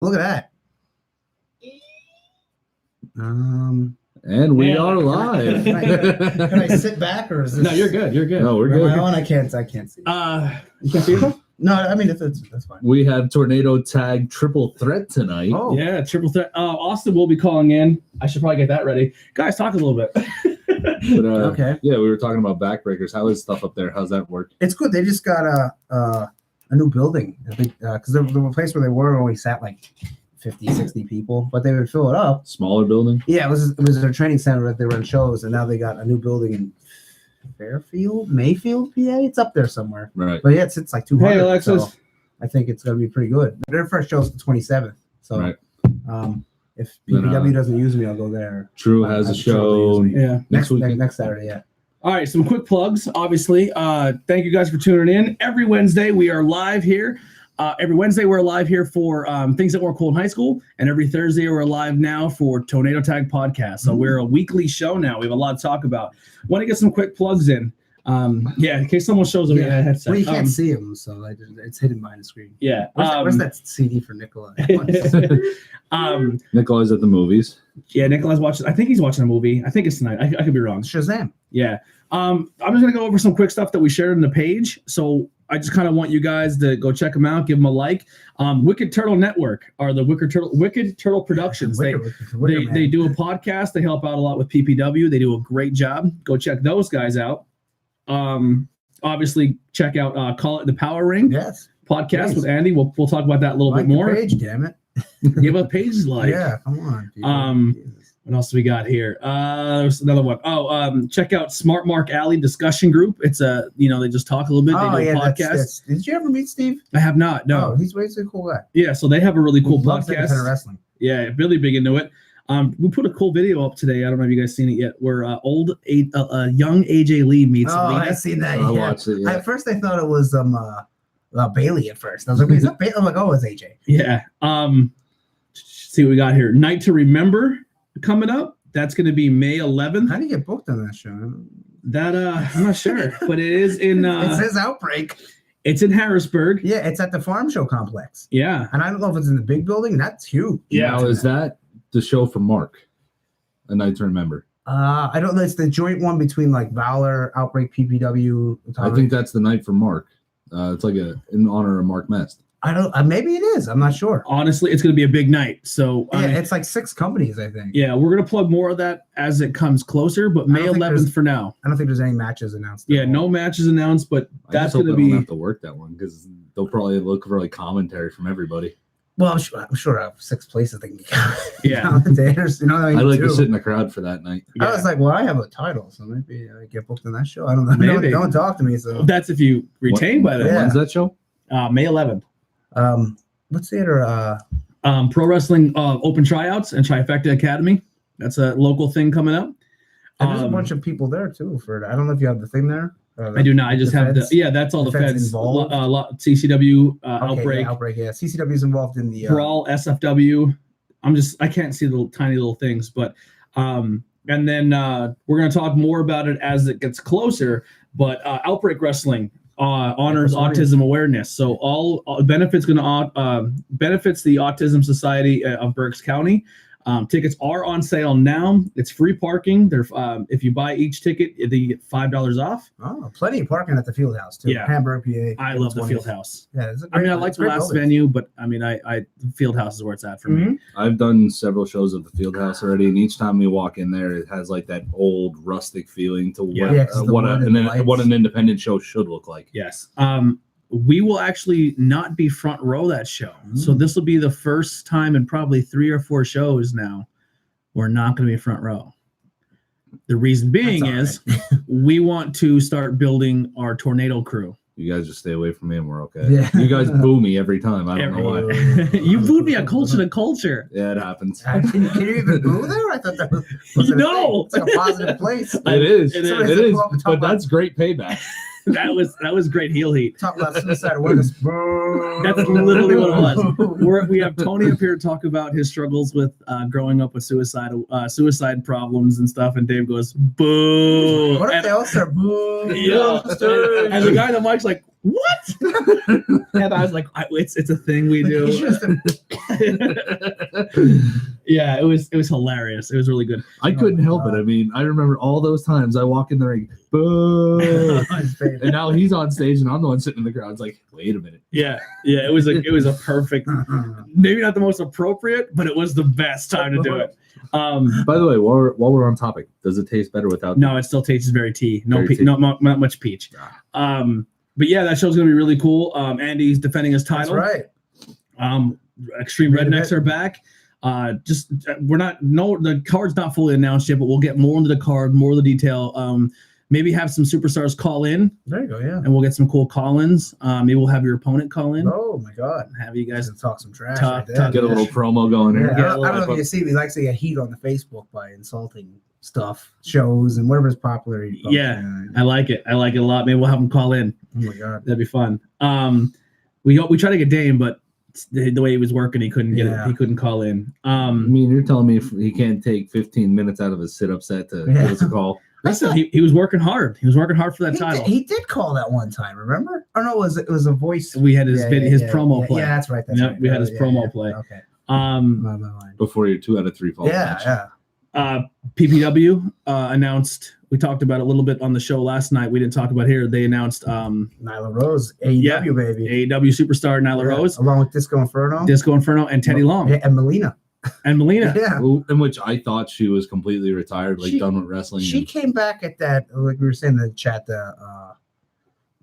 Look at that. And we are live. Can I sit back or is this? No, you're good. You're good. No, we're Am good. I on? I can't see. You can't see yourself? No, I mean that's fine. We have tornado tag triple threat tonight. Oh, Yeah, triple threat. Austin will be calling in. I should probably get that ready. Guys, talk a little bit. But, okay. Yeah, we were talking about backbreakers. How is stuff up there? How's that work? It's good. They just got a new building. I think because the place where they were only sat like 50, 60 people, but they would fill it up. Smaller building? Yeah, it was their training center that they run shows, and now they got a new building in Mayfield, PA. It's up there somewhere. Right. But yeah, it's like 200. Hey, Alexis. So I think it's gonna be pretty good. Their first show's the 27th. So Right. If Then, PPW doesn't use me, I'll go there. True has a show Yeah. next week. Next Saturday, yeah. All right, some quick plugs, obviously. Thank you guys for tuning in. Every Wednesday, we are live here. Every Wednesday, we're live here for Things That Weren't Cool in High School. And every Thursday, we're live now for Tornado Tag Podcast. So we're a weekly show now. We have a lot to talk about. Want to get some quick plugs in. In case someone shows up a headset. Well, you can't see him, so it's hidden behind the screen. Yeah. Where's that CD for Nicola? Nikolai's at the movies. Yeah, Nikolai's watching. I think he's watching a movie. I think it's tonight. I could be wrong. Shazam. Yeah. I'm just gonna go over some quick stuff that we shared on the page. So I just kind of want you guys to go check them out, give them a like. Wicked Turtle Network are the Wicked Turtle Productions. They do a podcast. They help out a lot with PPW. They do a great job. Go check those guys out. Obviously check out Call It the Power Ring. Yes. Podcast with Andy. We'll talk about that a little bit more. Page, damn it. Give a page like. Yeah, come on. What else do we got here? There's another one. Check out Smart Mark Alley discussion group. It's they just talk a little bit. They do a podcast. Did you ever meet Steve? I have not. No. Oh, he's way too cool guy. Yeah, so they have a really cool Loves podcast. independent wrestling. Yeah, really big into it. We put a cool video up today. I don't know if you guys seen it yet. Where young AJ Lee meets. Oh, Lena. I seen that. I watched it. Yeah. At first, I thought it was Bailey. At first, I was like, "Is that Bailey?" I'm like, "Oh, it's AJ." Yeah. See what we got here. Night to Remember coming up. That's going to be May 11th. How do you get booked on that show? That I'm not sure, but it is in. It says Outbreak. It's in Harrisburg. Yeah, it's at the Farm Show Complex. Yeah, and I don't know if it's in the big building. That's huge. Yeah. Now, is that the show for Mark? A Night to Remember. I don't know. It's the joint one between like Valor, Outbreak, PPW. I think that's the night for Mark. It's like in honor of Mark Mest. I don't. Maybe it is. I'm not sure. Honestly, it's going to be a big night. So yeah, it's like 6 companies, I think. Yeah, we're going to plug more of that as it comes closer. But May 11th for now. I don't think there's any matches announced. Yeah, no matches announced, but that's going to be. be. Don't have to work that one because they'll probably look for like commentary from everybody. Well, I'm sure I have 6 places they can yeah. commentators. I like to sit in the crowd for that night. Yeah. I was like, well, I have a title, so maybe I get booked in that show. I don't know. Maybe. Don't talk to me. So that's if you retain by then. Yeah. When's that show? May 11th. What theater? Pro Wrestling Open Tryouts and Trifecta Academy. That's a local thing coming up. And there's a bunch of people there too. I don't know if you have the thing there. I do not. I just have feds, that's all the feds involved. CCW, Outbreak. Yeah, Outbreak. Yeah, CCW is involved in the Brawl, SFW. I can't see the tiny little things, but and then we're gonna talk more about it as it gets closer. But Outbreak Wrestling honors autism awareness, so all benefits the Autism Society of Berks County. Tickets are on sale now. It's free parking. If you buy each ticket, you get $5 off. Oh, plenty of parking at the Field House too. Yeah, Hamburg, PA. I love the Field House. Yeah, I like the last venue, but the Field House is where it's at for me. I've done several shows at the Field House already, and each time we walk in there, it has like that old rustic feeling to what an independent show should look like. Yes. We will actually not be front row that show. So this will be the first time in probably 3 or 4 shows now we're not going to be front row. The reason being is we want to start building our tornado crew. You guys just stay away from me and we're okay. Yeah. You guys boo me every time. I don't know why. You booed me on culture to culture. Yeah, it happens. Can you even boo there? I thought that was it's like a positive place. It is. It is. But about, that's great payback. That was great heel heat. Talk about suicide awareness. That's literally what it was. We have Tony up here to talk about his struggles with growing up with suicide problems and stuff, and Dave goes, boo. What if they all start boo? Yeah. And the guy on the mic's like, what? And I was like, it's a thing we do. Yeah, it was hilarious. It was really good. I couldn't help it. I mean, I remember all those times I walk in the ring, boo, and now he's on stage and I'm the one sitting in the crowd. It's like, wait a minute. Yeah, it was a perfect, maybe not the most appropriate, but it was the best time to do it. By the way, while we're on topic, does it taste better without? No, it still tastes very tea. Very tea. Not much peach. But yeah, that show's gonna be really cool. Andy's defending his title. That's right. Extreme Rednecks are back. The card's not fully announced yet, but we'll get more into the card, more of the detail. Maybe have some superstars call in. There you go, yeah. And we'll get some cool call-ins. Maybe we'll have your opponent call in. Oh my God! Have you guys talk some trash? Get a little promo going here. Yeah, I don't know if you see, he likes to get heat on the Facebook by insulting stuff, shows, and whatever's popular. Yeah, I like it. I like it a lot. Maybe we'll have him call in. Oh my God, that'd be fun. We tried to get Dame, but the way he was working, he couldn't get it. He couldn't call in. I mean, you're telling me if he can't take 15 minutes out of his sit-up set to give us a call? Listen, he was working hard. He was working hard for that title. He did call that one time, remember? Oh no, it was a voice. We had his promo play. Yeah, that's right. We had his promo play. Okay. Before your 2 out of 3 falls. Yeah. PPW announced. We talked about it a little bit on the show last night. We didn't talk about here. They announced Nyla Rose, AEW baby, AEW superstar Nyla Rose, along with Disco Inferno, and Teddy Long, and Melina. Yeah. In which I thought she was completely retired, done with wrestling. She came back at that, like we were saying in the chat,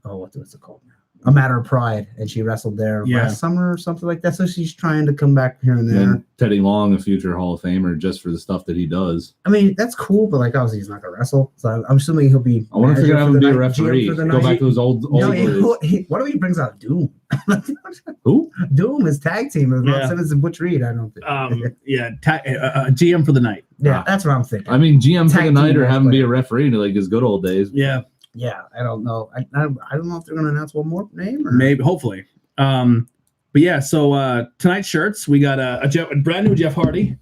what's it called? A Matter of Pride, and she wrestled there last summer or something like that. So she's trying to come back here and there. And Teddy Long, a future Hall of Famer, just for the stuff that he does. I mean, that's cool, but obviously he's not going to wrestle. So I'm assuming he'll be. I wonder if they're going to have him be a referee. Go back to his old. What if he brings out Doom? Who? Doom is tag team with Ron Simmons and Butch Reed. I don't think. GM for the night. Yeah, that's what I'm thinking. I mean, GM for the night, or have him be a referee to his good old days. Yeah. Yeah, I don't know. I don't know if they're going to announce one more name. Or... Maybe, hopefully. But yeah, so tonight's shirts, we got a brand new Jeff Hardy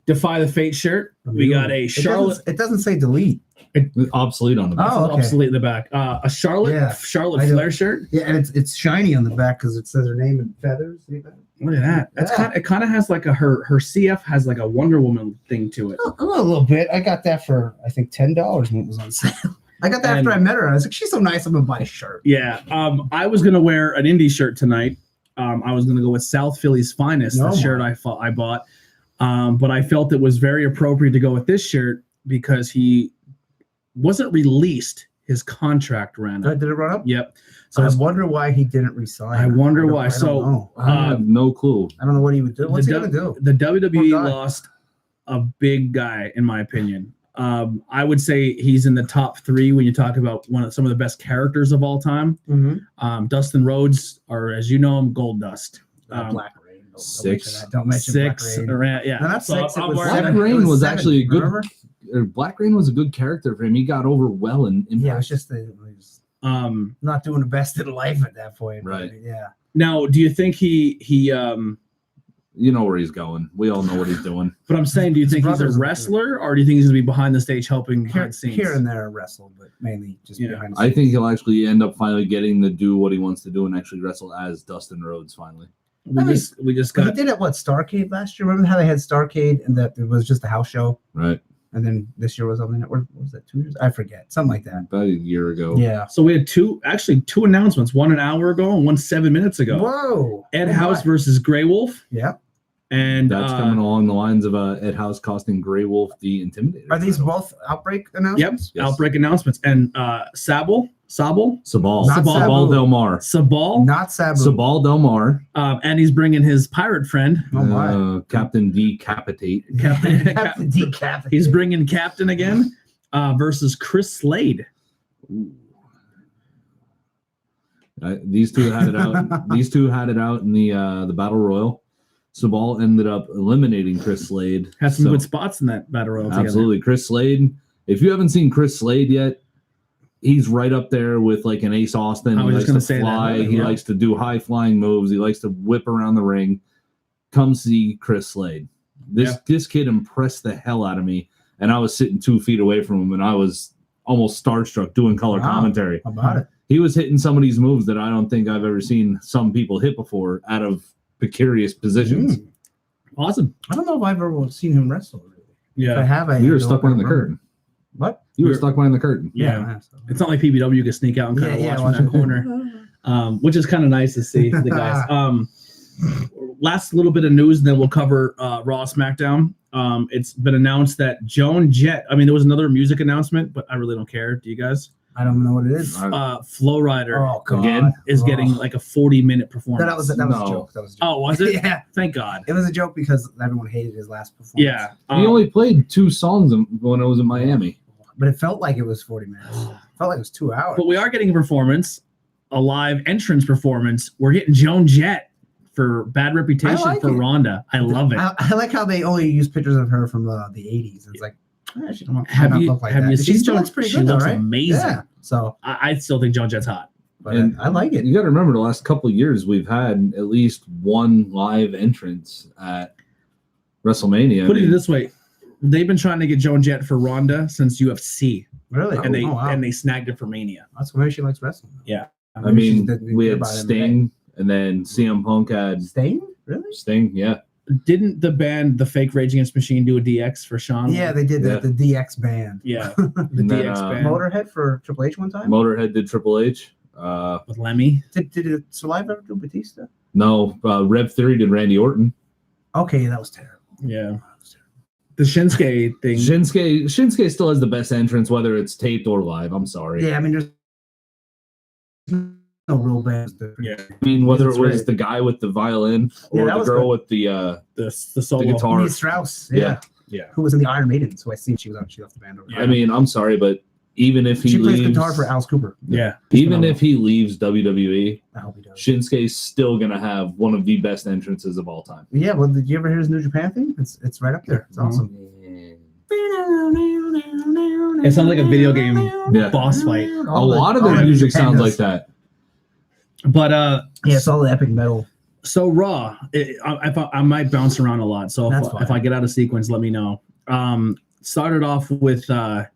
Defy the Fate shirt. We got a Charlotte. It doesn't say delete. It's obsolete on the back. Oh, okay. Obsolete in the back. A Charlotte Flair shirt. Yeah, and it's shiny on the back because it says her name in feathers. See that? Look at that. It kind of has like her CF has like a Wonder Woman thing to it. A little bit. I got that for I think $10 when it was on sale. I got that after I met her. I was like, she's so nice. I'm gonna buy a shirt. Yeah. I was gonna wear an indie shirt tonight. I was gonna go with South Philly's Finest, the shirt I bought. But I felt it was very appropriate to go with this shirt because he wasn't released. His contract ran up. Did it run up? Yep. So I wonder why he didn't resign. I wonder why. I have no clue. I don't know what he would do. What's he gonna do? The WWE lost a big guy, in my opinion. I would say he's in the top 3 when you talk about some of the best characters of all time. Mm-hmm. Dustin Rhodes, or as you know him, Gold Dust. Black Rain. Don't mention 6. Black Rain. Yeah. No, not 6. Black Rain was actually a good. Black Rain was a good character for him. He got over well in Impact. Yeah, it's just not doing the best of life at that point. Right. Yeah. Now, do you think he you know where he's going. We all know what he's doing. But I'm saying, do you think he's a wrestler, or do you think he's going to be behind the stage helping behind the scenes? Here and there wrestle, but mainly just behind the scenes. I think he'll actually end up finally getting to do what he wants to do and actually wrestle as Dustin Rhodes finally. We just got. He did it Starrcade last year. Remember how they had Starrcade and that it was just a house show, right? And then this year was on the network. What was that? 2 years? I forget. Something like that. About a year ago. Yeah. So we had two announcements. One an hour ago and one 7 minutes ago. Whoa. Ed House versus Grey Wolf. Yeah. And that's coming along the lines of Ed House costing Grey Wolf the Intimidator. Are these both Outbreak announcements? Yep. Yes. Outbreak announcements. And Sabal Del Mar. Sabal. Not Sabu. Sabal Del Mar. And he's bringing his pirate friend. Oh my. Captain Decapitate. Captain Decapitate. He's bringing Captain again versus Chris Slade. Ooh. These two had it out. These two had it out in the Battle Royal. Sabal ended up eliminating Chris Slade. Had some good spots in that Battle Royal. Absolutely. Together. Chris Slade. If you haven't seen Chris Slade yet, he's right up there with like an Ace Austin. I was he likes to fly. He likes to do high flying moves. He likes to whip around the ring. Come see Chris Slade. This kid impressed the hell out of me. And I was sitting 2 feet away from him, and I was almost starstruck doing color commentary. How about it? he was hitting some of these moves that I don't think I've ever seen some people hit before out of precarious positions. Awesome. I don't know if I've ever seen him wrestle. Really. Yeah. If I have. You were stuck behind the curtain. What? You were stuck behind the curtain. Yeah. It's not like PBW could sneak out and kind of watch from that corner, which is kind of nice to see the guys. Last little bit of news, and then we'll cover Raw, SmackDown. It's been announced that Joan Jett. I mean, there was another music announcement, but I really don't care. Do you guys? I don't know what it is. Flow Rider again is getting like a 40-minute performance. That was a joke. That was a joke. Oh, was it? Yeah. Thank God. It was a joke because everyone hated his last performance. Yeah. He only played 2 songs when I was in Miami. But it felt like it was 40 minutes. It felt like it was 2 hours. But we are getting a performance, a live entrance performance. We're getting Joan Jett for Bad Reputation for Ronda. I love it. I like how they only use pictures of her from the 80s. It's like, she don't look like have that. you seen She looks pretty good, she looks though, right? amazing. Yeah. So I still think Joan Jett's hot. But and I like it. You got to remember, the last couple of years, we've had at least one live entrance at WrestleMania. Put it this way. They've been trying to get Joan Jett for Ronda since UFC. Really? And they snagged it for Mania. That's why she likes wrestling. Yeah. I mean, we had Sting, and then CM Punk had Sting. Really? Sting, yeah. Didn't the band The Fake Rage Against the Machine do a DX for Sean? Yeah, they did the DX band. Yeah, the DX band. Motorhead for Triple H one time. Motorhead did Triple H. With Lemmy. Did Saliva ever do Batista? No, Rev Theory did Randy Orton. Okay, that was terrible. Yeah. The Shinsuke thing. Shinsuke still has the best entrance, whether it's taped or live. I'm sorry. Yeah, I mean, there's no real bands. Yeah. I mean, whether it was the guy with the violin or the girl with the solo guitar. Lee Strauss. Yeah. Who was in the Iron Maiden? So I see she left the band over. Yeah. I mean, I'm sorry, but even if she plays guitar for Alice Cooper. Yeah. Even if he leaves WWE, I hope he does. Shinsuke's still gonna have one of the best entrances of all time. Yeah. Well, did you ever hear his New Japan thing? It's right up there. It's awesome. It sounds like a video game boss fight. A lot of their music sounds like that. But yeah, it's all the epic metal. So Raw, I might bounce around a lot. So if I get out of sequence, let me know. Started off with what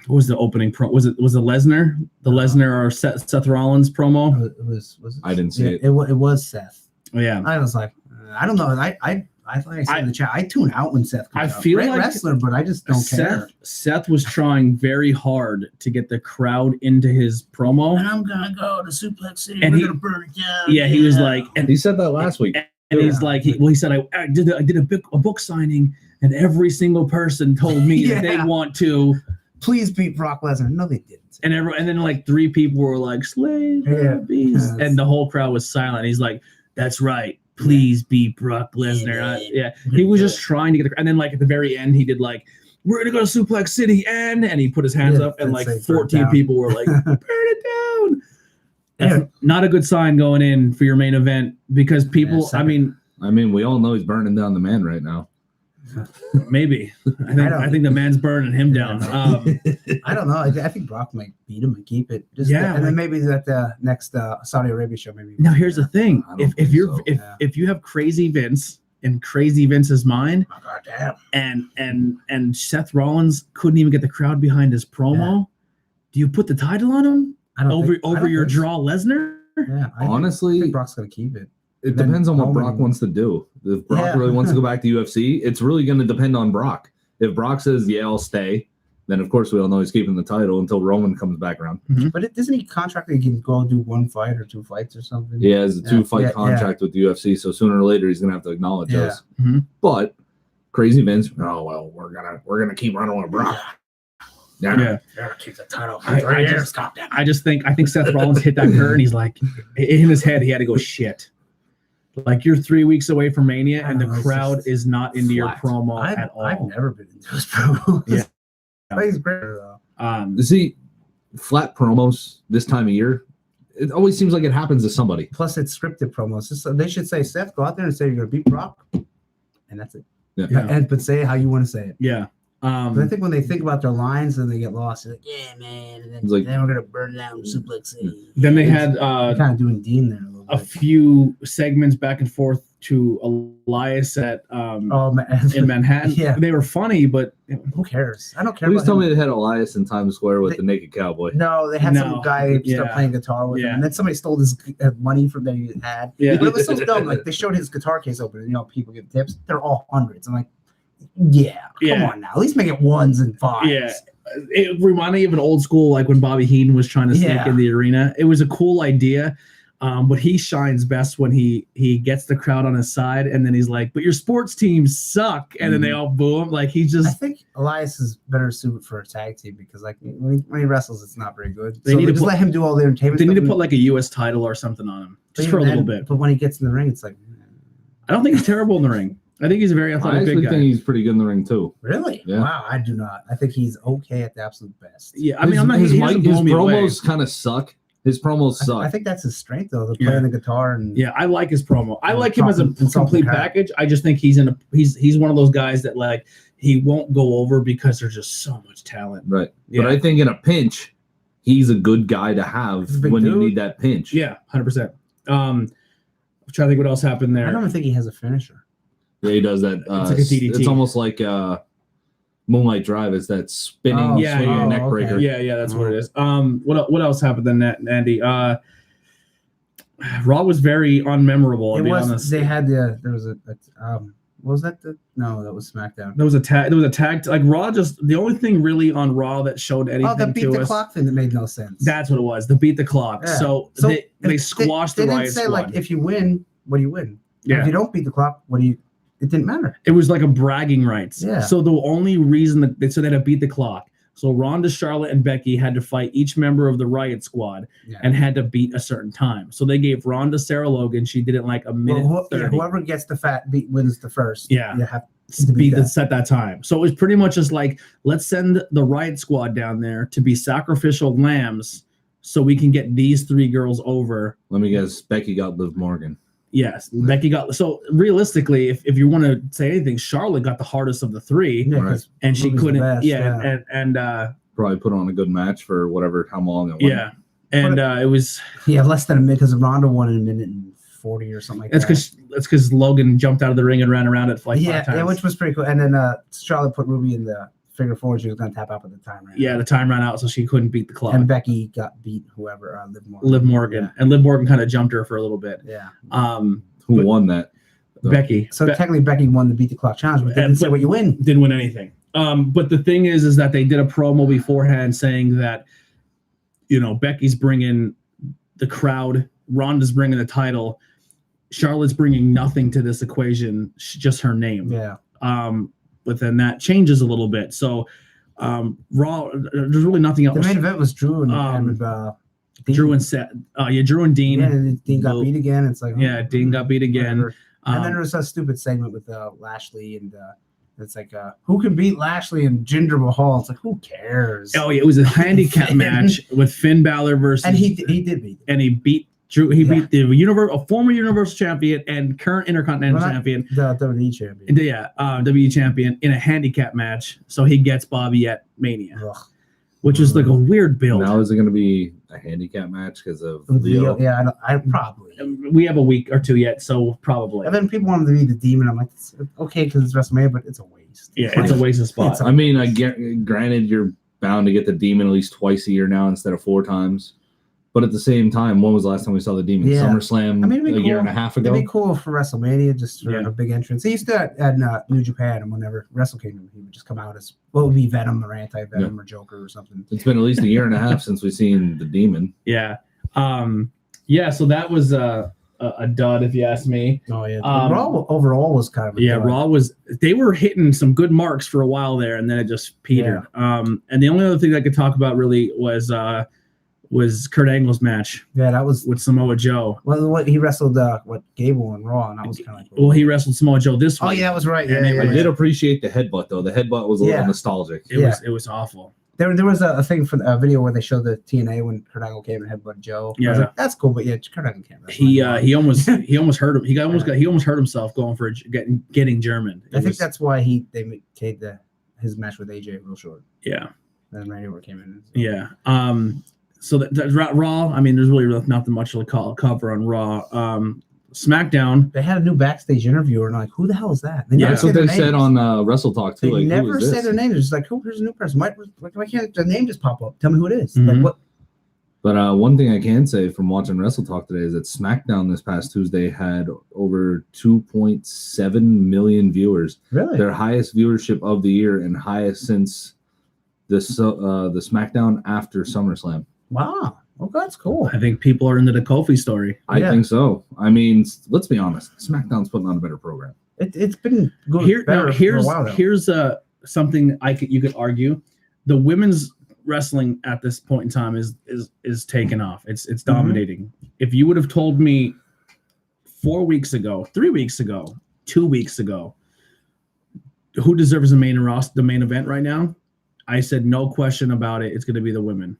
was the opening pro? Was it Lesnar? The Lesnar or Seth Rollins promo? It was I didn't see it. It was Seth. Yeah. I was like, I don't know. I like I said in the chat, I tune out when Seth comes out. Feel Great like wrestler, but I just don't care. Seth was trying very hard to get the crowd into his promo. And I'm gonna go to Suplex City. And we're gonna burn it down. Yeah, he was like, and he said that last week. And he's like, he said, I did a book signing, and every single person told me that they want to please beat Brock Lesnar. No, they didn't. And then like 3 people were like, slay the beast, and the whole crowd was silent. He's like, that's right. Please beat Brock Lesnar. He was just trying to get and then like at the very end, he did like, we're gonna go to Suplex City, and he put his hands up, and like 14 people were like, burn it down. That's not a good sign going in for your main event because people. I mean, we all know he's burning down the man right now. Maybe I think the man's burning him down. I don't know. I think Brock might beat him and keep it. And then maybe at the next Saudi Arabia show, maybe. Now here's the thing: if you have Crazy Vince in Crazy Vince's mind, and Seth Rollins couldn't even get the crowd behind his promo, do you put the title on him over your draw Lesnar? Yeah, honestly, I think Brock's gonna keep it. It depends on what Brock wants to do. If Brock really wants to go back to UFC, it's really going to depend on Brock. If Brock says, yeah, I'll stay, then of course we all know he's keeping the title until Roman comes back around. Mm-hmm. But isn't he contracted? He can go do 1 fight or 2 fights or something? He has a 2-fight contract with the UFC, so sooner or later he's going to have to acknowledge us. Mm-hmm. But Crazy Vince, we're gonna keep running with Brock. Yeah. Keep the title for 3 years. I think Seth Rollins hit that curve, and he's like, in his head, he had to go shit. Like you're 3 weeks away from Mania, and the crowd is not into your promo at all. I've never been into his promo. Yeah, he's great though. See, flat promos this time of year, it always seems like it happens to somebody. Plus, it's scripted promos. They should say, Seth, go out there and say you're gonna beat Brock, and that's it. But say it how you want to say it. Yeah. But I think when they think about their lines and they get lost, they're like, yeah, man. And then we're gonna burn down Suplex City. Then they had kind of doing Dean there a little bit. A few segments back and forth to Elias at man. in Manhattan. Yeah. They were funny, but Who cares? I don't care. Please about tell him. me they had Elias in Times Square with the naked cowboy. No, they had No. some guy Yeah. start playing guitar with him, Yeah. and then somebody stole his money from that he had. Yeah. But it was so dumb. Like they showed his guitar case open, and people give tips. They're all hundreds. I'm like, come on now. At least make it ones and fives. Yeah. It reminded me of an old school, like when Bobby Heenan was trying to sneak in the arena. It was a cool idea, but he shines best when he gets the crowd on his side, and then he's like, "But your sports teams suck," and then they all boo him. Like he just. I think Elias is better suited for a tag team because, like, when he wrestles, it's not very good. They need to just let him do all the entertainment. They need to put like a U.S. title or something on him, just for a little bit. But when he gets in the ring, it's like, I don't think he's terrible in the ring. I think he's a very I athletic actually big guy. think he's pretty good in the ring too. really? Yeah. Wow, I do not. I think he's okay at the absolute best. Yeah, I mean, his he doesn't blow me away. promos kind of suck. His promos suck. I think that's his strength, though. The playing the guitar and Yeah, I like his promo. I like him as a Talking- complete talking package. I just think he's one of those guys that like he won't go over because there's just so much talent. Right. Yeah. But I think in a pinch, he's a good guy to have He's a big when you dude. need that pinch. Yeah, 100%. I'm trying to think what else happened I there. don't even think he has a finisher. Yeah, he does that. It's like a DDT. It's almost like Moonlight Drive. It's that spinning, Oh, yeah, swinging yeah. neck Okay. breaker. Yeah, that's what it is. What else happened then, Andy? Raw was very unmemorable. To be honest, They had there was what was that? No, that was SmackDown. There was a tag. Like Raw, just the only thing really on Raw that showed anything Oh, the beat to the us. clock thing that made no sense. That's what it was. The beat the clock. Yeah. So they squashed they the didn't Riot say Squad. like if you win, what do you win? Yeah. If you don't beat the clock, what do you? It didn't matter. It was like a bragging rights. Yeah. So the only reason that they had to beat the clock. So Ronda, Charlotte, and Becky had to fight each member of the Riot Squad Yeah. and had to beat a certain time. So they gave Ronda Sarah Logan. She did it in like a minute 30. Whoever gets the fat beat wins the first. Yeah. You have to beat that. Set that time. So it was pretty much just like, let's send the Riot Squad down there to be sacrificial lambs so we can get these three girls over. Let me guess. Becky got Liv Morgan. Yes, Becky got. So realistically, if you want to say anything, Charlotte got the hardest of the three, Yeah, Right. 'cause and she Ruby's the couldn't. best, yeah, and Probably put on a good match for whatever how long it went. yeah, and it was. yeah, less than a minute because Ronda won in a minute and 40 or something like That's that. because Logan jumped out of the ring and ran around it like Yeah, 5 times. yeah, which was pretty cool. And then Charlotte put Ruby in the figure four, and she was going to tap out at the time. Right? Yeah, the time ran out, so she couldn't beat the clock. And Becky got beat whoever Liv Morgan. Liv Morgan, and Liv Morgan kind of jumped her for a little bit. Yeah. Who But- won that? Becky. So technically, Becky won the beat the clock challenge, but they didn't say what you win. Didn't win anything. But the thing is that they did a promo beforehand saying that, Becky's bringing the crowd, Ronda's bringing the title, Charlotte's bringing nothing to this equation, just her name. Yeah. But then that changes a little bit. So Raw, there's really nothing else. The main event was Drew and Dean. Drew and Seth. Drew and Dean. Yeah, and Dean got beat again. It's like Dean got beat again. whatever. And then there was a stupid segment with Lashley and it's like who can beat Lashley and Jinder Mahal? It's like who cares? Oh yeah, it was a handicap Finn. match with Finn Balor versus, And he did beat. and he beat Drew. He beat a former Universal Champion and current Intercontinental Champion. The WWE champion. Yeah, WWE champion in a handicap match. So he gets Bobby at Mania, Ugh. which is like a weird build. Now is it going to be a handicap match because of With Leo? Yeah, I probably. We have a week or two yet, so probably. And then people wanted to be the demon. I'm like, it's okay because it's WrestleMania, but it's a waste. Yeah, it's a waste of spot. It's a- I mean, I get granted you're bound to get the demon at least twice a year now instead of 4 times. But at the same time, when was the last time we saw the demon? Yeah. SummerSlam I mean, it'd be a year cool. and a half It'd ago. be cool for WrestleMania, just for Yeah. a big entrance. He used to at New Japan, and whenever Wrestle Kingdom, he would just come out as what would be Venom or anti-Venom or Joker or something. It's been at least a year and a half since we've seen the demon. Yeah. So that was a dud, if you ask me. Oh yeah, Um, Raw overall was kind of a Yeah, dud. Raw they were hitting some good marks for a while there, and then it just petered. And the only other thing I could talk about really was Kurt Angle's match Yeah, that was with Samoa Joe. well. What he wrestled Gable and Raw, and that was kind of like. Well, he wrestled Samoa Joe this week. Oh yeah, that was right. Yeah, And it yeah, I yeah. did appreciate the headbutt though. The headbutt was a little Yeah. nostalgic. It was awful. There was a thing for a video where they showed the TNA when Kurt Angle came and headbutted Joe. I was Yeah. like, that's cool, but yeah, Kurt Angle can't. wrestle He anymore. he almost hurt him. He almost hurt himself going for getting German. I think that's why they made his match with AJ real short. yeah. Then Randy Orton came in. Yeah. So that Raw. I mean, there's really nothing much to cover on Raw. SmackDown. They had a new backstage interviewer, and like, who the hell is that? Yeah, that's what they said on Wrestle Talk too. They like, never who is said this? their name. It's just like, oh, here's a new person. Why can't the name just pop up? Tell me who it is. Mhm. Like, what? But one thing I can say from watching Wrestle Talk today is that SmackDown this past Tuesday had over 2.7 million viewers. Really? Their highest viewership of the year and highest since the SmackDown after SummerSlam. Wow. Oh, that's cool. I think people are into the Kofi story. I Yeah. think so. I mean, let's be honest. SmackDown's putting on a better program. It's been good. Here's for a while now. something you could argue. The women's wrestling at this point in time is taken off. It's dominating. If you would have told me 4 weeks ago, 3 weeks ago, 2 weeks ago, who deserves the main event right now, I said no question about it. It's going to be the women.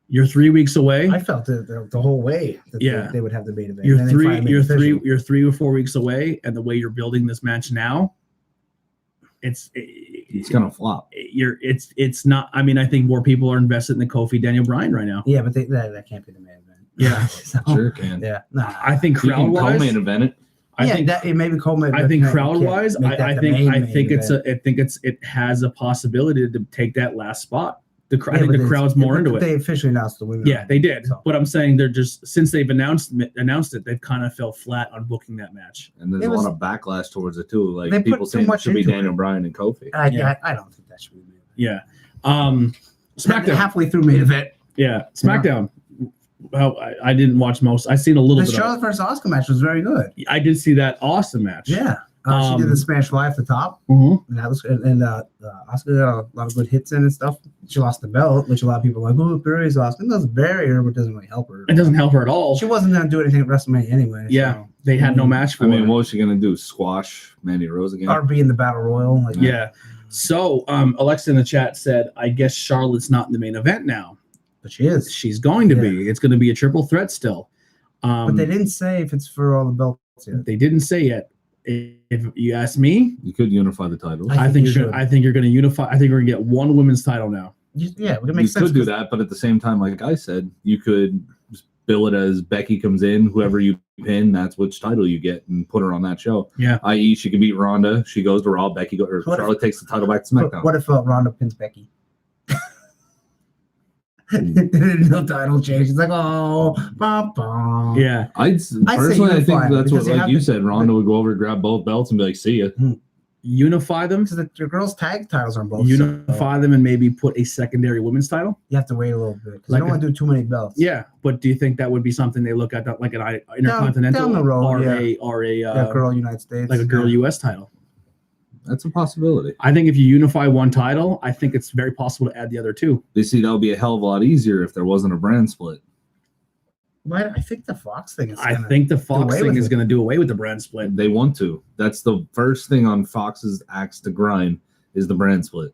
You're 3 weeks away. I felt it the whole way that they would have the main event. You're 3 or 4 weeks away, and the way you're building this match now, it's gonna flop. It's not. I mean, I think more people are invested in the Kofi Daniel Bryan right now. Yeah, but that can't be the main event. Yeah, Sure can. Yeah, nah. I think crowd wise, main event it. Maybe co-main. I think crowd wise, I think it has a possibility to take that last spot. I think the crowd's more into it. They officially announced the women. Yeah, they did. So. But I'm saying they're just, since they've announced it, they've kind of fell flat on booking that match. And there's a lot of backlash towards it too. Like they people put saying too it much should be into Daniel it. Bryan and Kofi. I don't think that should be the main event. Yeah. SmackDown. Halfway through main event. Yeah. SmackDown. Well, I didn't watch most. I seen a little The bit. Charlotte versus Asuka match was very good. I did see that awesome match. Yeah. She did the Spanish Fly at the top. Mhm. And that was Asuka got a lot of good hits in and stuff. She lost the belt, which a lot of people are like, oh, buries Asuka. It doesn't bury her, but it doesn't really help her. It doesn't help her at all. She wasn't going to do anything at WrestleMania anyway. Yeah. So. They had no match for I mean, her. what was she gonna do? Squash Mandy Rose again? Or be in the Battle Royal. Like, Yeah. So Alexa in the chat said, I guess Charlotte's not in the main event now. But she is. She's going to be. It's going to be a triple threat still. But they didn't say if it's for all the belts yet. They didn't say yet. If you ask me, You could unify the titles. I I think you you're going to unify. I think we're going to get one women's title now. Yeah, it You makes sense. could do that, but at the same time, like I said, you could just bill it as Becky comes in, whoever you pin, that's which title you get, and put her on that show. Yeah. I.e., she can beat Ronda. She goes to Raw. Becky or What if- Charlotte takes the title back to SmackDown. What if Ronda pins Becky? No title change. It's like, oh, bah, bah. Yeah. Personally, I think unify them, that's what, because they like have you to- said, Ronda would go over, grab both belts, and be like, "See ya." Unify them. Because the girls' tag titles are on both. Unify them and maybe put a secondary women's title. You have to wait a little bit because Like you don't want to do too many belts. Yeah, but do you think that would be something they look at, that like an intercontinental down the road, or a Girl United States. like a girl yeah. US title? That's a possibility. I think if you unify one title, I think it's very possible to add the other two. You see, that would be a hell of a lot easier if there wasn't a brand split. But I think the Fox thing is. I think the Fox thing is going to do away with the brand split. They want to. That's the first thing on Fox's axe to grind is the brand split.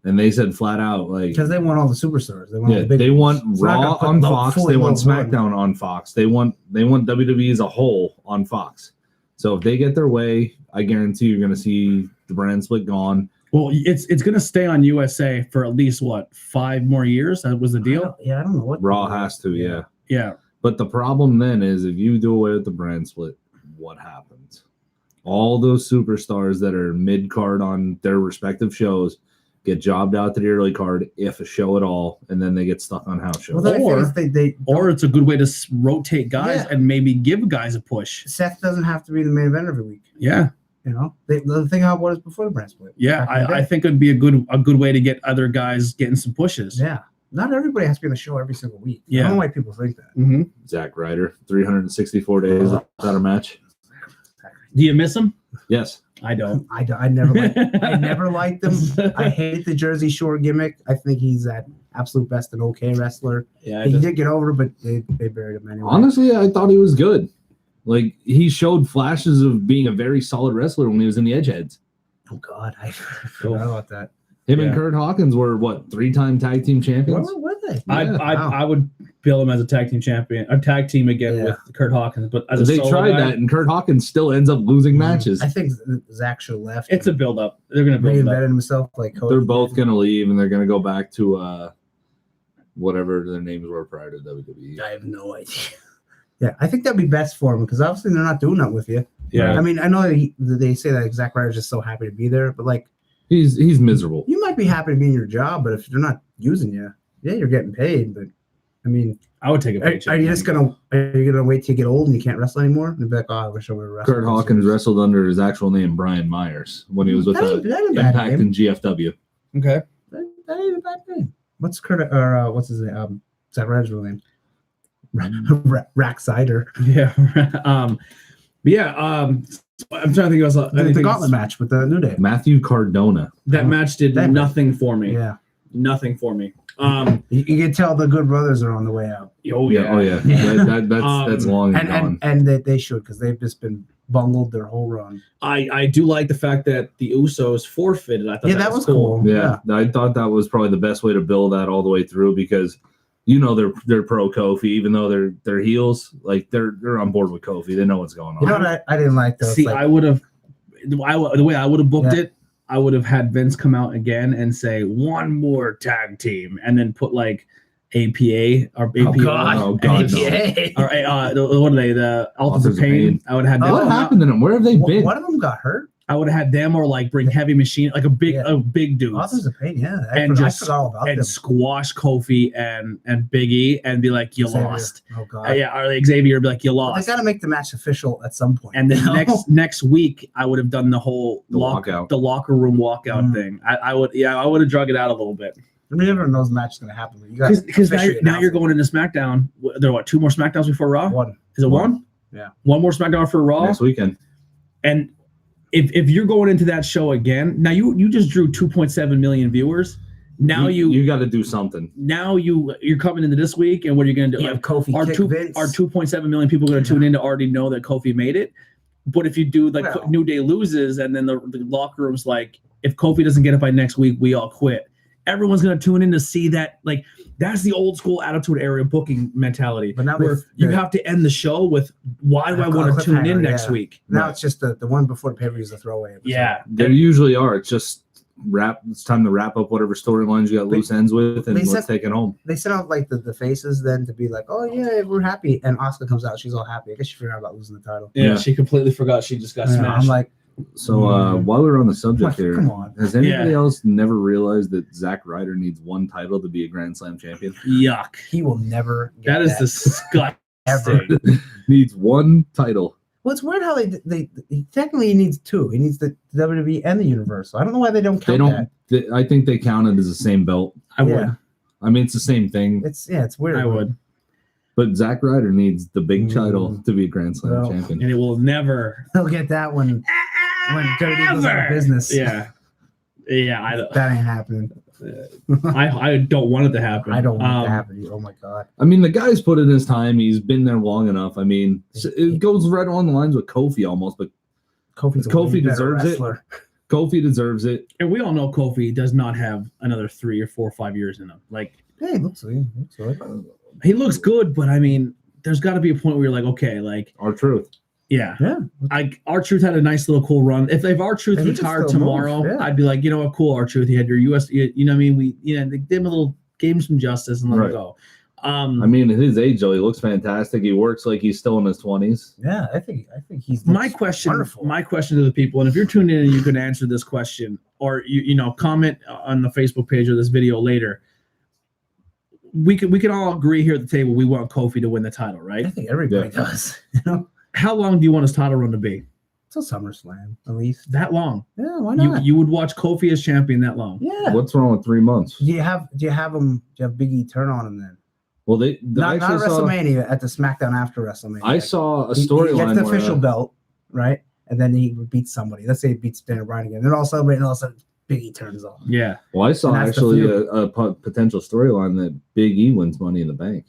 And they said flat out, like, because they want all the superstars. They want all the big they want ones. It's not Raw gonna put on low- Fox. fully They want low run. SmackDown on Fox. They want WWE as a whole on Fox. So if they get their way, I guarantee you're going to see the brand split gone. Well, it's going to stay on USA for at least 5 more years. That was the deal. I don't know what Raw has to, yeah. Yeah. But the problem then is if you do away with the brand split, what happens? All those superstars that are mid-card on their respective shows get jobbed out to the early card, if a show at all, and then they get stuck on house shows. Well, the Or- thing is Or it's a good way to rotate guys Yeah. and maybe give guys a push. Seth doesn't have to be the main event every week. Yeah. You know, the thing how it was before the brand split. Yeah. Back in the I day. think it'd be a good way to get other guys getting some pushes. Yeah, not everybody has to be on the show every single week. Yeah. I don't know why people think that. Mm-hmm. Zack Ryder, 364 days without a match. Do you miss him? Yes. I don't. I never liked him. I hate the Jersey Shore gimmick. I think he's that absolute best and okay wrestler. Yeah. He did get over, but they buried him anyway. Honestly, I thought he was good. Like, he showed flashes of being a very solid wrestler when he was in the Edgeheads. Oh God, I forgot about that. Him and Yeah. Kurt Hawkins were, 3-time tag team champions? Where were they? I would bill him as a tag team champion, a tag team again with Kurt Hawkins. But as a They solo tried guy, that, and Kurt Hawkins still ends up losing matches. I think Zach should have left. it's a build up. They're going to build it reinvented up. himself like Cody They're did. both going to leave, and they're going to go back to whatever their names were prior to WWE. I have no idea. Yeah, I think that'd be best for him because obviously they're not doing that with you. Yeah. I mean, I know that they say that Zack Ryder's just so happy to be there, but like He's miserable. you might be happy to be in your job, but if they're not using you, yeah, you're getting paid. But I mean, I would take a paycheck. are you gonna wait till you get old and you can't wrestle anymore? And be like, oh, I wish I would have wrestled. Kurt Hawkins wrestled under his actual name, Brian Myers, when he was with That ain't a bad Impact name. and GFW. Okay. That ain't a bad name. What's Kurt or what's his name? Zack Ryder's real name? Rack Cider. Yeah. I'm trying to think of The gauntlet match with the New Day. Matthew Cardona. that match did That- nothing for me. Yeah, Nothing for me. you can tell the Good Brothers are on the way out, Oh Yeah, oh yeah. That's long and gone. and they should because they've just been bungled their whole run. I do like the fact that the Usos forfeited. I thought Yeah, that was cool. Yeah, I thought that was probably the best way to build that all the way through because they're pro Kofi, even though they're heels, like they're on board with Kofi. They know what's going on. You know what I didn't like though? See, Like, I would have the way I would have booked Yeah. it. I would have had Vince come out again and say one more tag team, and then put like APA or APA. Oh, God, no. Or what are they? The Authors of Pain. I would have had them. What come out. happened to them? Where have they been? one of them got hurt. I would have had them or like bring Heavy Machine, like a big dude, Authors of Pain, yeah. And I just- forgot all about them. and squash Kofi and Big E and be like, you Xavier. lost. Oh god. Yeah, or like Xavier be like, you They lost. got to make the match official at some point. And then you know? next week, I would have done the whole The walkout. the locker room walkout Mm. thing. I would have drug it out a little bit. I mean, everyone knows the match is going to happen. But you got Because now you're going into SmackDown. There are what, 2 more SmackDowns before Raw? one. Is it one? Yeah. One more SmackDown for Raw. Next weekend. And if you're going into that show again, now you just drew 2.7 million viewers. Now you got to do something. now you're coming into this week, and what are you going to do? You have Kofi Our kick Vince. 2.7 million people going to tune in to already know that Kofi made it. But if you do like Well. New Day loses, and then the locker room's like, if Kofi doesn't get it by next week, we all quit. Everyone's going to tune in to see that. Like that's the old school Attitude Era booking mentality. But now where you have to end the show with, why do I want to tune in cliffhanger, next yeah. week? Now it's just the one before the pay-per-view is the throwaway episode. Yeah, There usually are. It's just it's time to wrap up whatever storylines you got loose ends with, and they let's said- take it home. They sent out like the faces then to be like, oh yeah, we're happy. And Asuka comes out, she's all happy. I guess she forgot about losing the title. yeah. She completely forgot she just got Yeah, smashed. I'm like, So while we're on the subject here, come on. has anybody Yeah. else never realized that Zack Ryder needs one title to be a Grand Slam champion? Yuck. He will never get That is disgusting. ever. Needs one title. Well, it's weird how they technically he needs two. He needs the WWE and the Universal. I don't know why they don't count They don't. that. I think they count it as the same belt. I would. Yeah. I mean, it's the same thing. It's weird. I would. But Zack Ryder needs the big title Mm. to be a Grand Slam Well, champion. And it will never. He'll get that when WWE goes out of business. Yeah. Yeah. That ain't happening. I don't want it to happen. I don't want it to happen. Oh my god. I mean, the guy's put in his time. He's been there long enough. I mean, it goes right on the lines with Kofi almost, but Kofi Kofi deserves it. Kofi deserves it. And we all know Kofi does not have another 3 or 4 or 5 years in him. Like, Hey, it looks good. he looks good, but I mean, there's got to be a point where you're like, okay, like, R-Truth. yeah. Yeah. R-Truth had a nice little cool run. If R-Truth And he could retired still tomorrow, move, yeah. I'd be like, you know what, cool, R-Truth. He had your US, you know what I mean? They gave him a little, gave him some justice and let him Right. go. I mean, at his age, though, he looks fantastic. He works like he's still in his 20s. Yeah, I think he's my question to the people, and if you're tuned in and you can answer this question, or you know, comment on the Facebook page of this video later, we can all agree here at the table we want Kofi to win the title, right? I think everybody does. You know, How long do you want his title run to be? till SummerSlam at least. That long? Yeah, why not? You would watch Kofi as champion that long? Yeah. What's wrong with 3 months? Do you have Big E turn on him then? Well, Not WrestleMania, at the SmackDown after WrestleMania. I saw a He gets storyline the where official belt, right? And then he beats somebody. Let's say he beats Daniel Bryan again. They're all celebrating, and all of a sudden Big E turns on. Yeah. well, I saw And that's the actually feud. a potential storyline that Big E wins Money in the Bank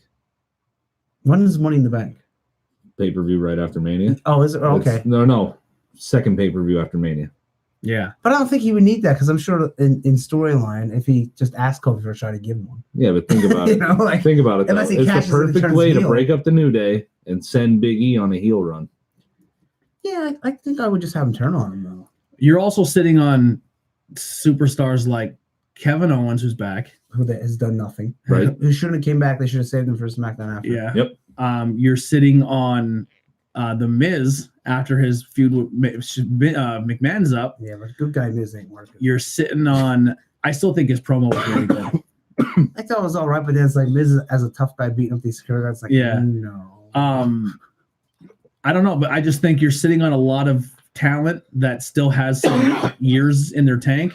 When is Money in the Bank? pay-per-view right after Mania. Oh, is it? Okay. No, second pay-per-view after Mania. Yeah. But I don't think he would need that because I'm sure in storyline, if he just asked Kofi for a shot, he'd give him one. Yeah, but think about You it. know, like Think about it. Though. unless he It's cashes the in and perfect turns way to heel. break up the New Day and send Big E on a heel run. yeah, I think I would just have him turn on him though. You're also sitting on superstars like Kevin Owens, who's back. Who that has done nothing. Right. Who shouldn't have came back. They should have saved him for SmackDown after. Yeah. Yep. you're sitting on the Miz after his feud with McMahon's up. Yeah, but good guy Miz ain't working. You're sitting on. I still think his promo was really good. I thought it was all right, but then it's like Miz as a tough guy beating up these security guards. Like, Yeah. no. I don't know, but I just think you're sitting on a lot of talent that still has some years in their tank.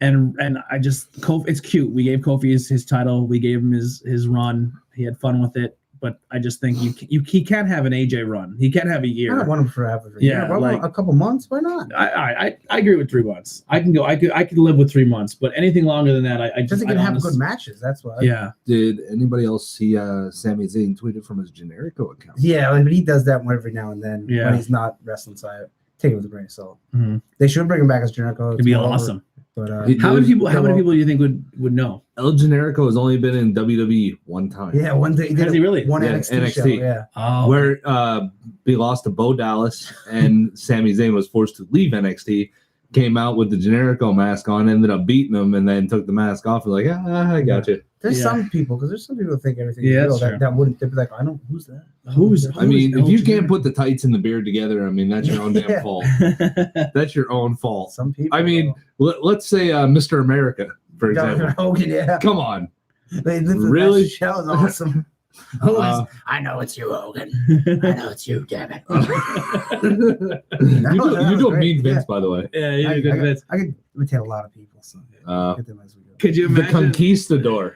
And I just Kofi, it's cute. We gave Kofi his title. We gave him his run. He had fun with it. But I just think he can't have an AJ run. He can't have a year. I don't want him forever. Yeah, a couple months. Why not? I agree with 3 months. I could live with 3 months, but anything longer than that, I just can have good matches. That's why. Yeah. Did anybody else see Sami Zayn tweeted from his Generico account? Yeah, but he does that every now and then Yeah. when he's not wrestling. So I take it with a grain of salt. Mm-hmm. They should bring him back as Jericho. It'd be awesome. But how many people do you think would know? El Generico has only been in WWE one time. Yeah, one day. Has he really? One Yeah, NXT, NXT. show. Yeah. Oh, Where he lost to Bo Dallas and Sami Zayn was forced to leave NXT, came out with the Generico mask on, ended up beating him, and then took the mask off and like, I got you. There's some people, because there's some people that think everything Yeah, is real. that's true. That wouldn't, they'd be like, I don't, who's that? I mean, if El you can't Generico? put the tights and the beard together, I mean, that's your own damn Yeah. fault. That's your own fault. Some people. I mean, let's say Mr. America, for example. Hogan, yeah. Come on. They live in Really? that show is awesome. I know it's you, Hogan. I know it's you, damn it. you was don't great. mean Vince, Yeah. by the way. Yeah, you did good bits. I could imitate a lot of people. So get them as we go. Could you The imagine? Conquistador.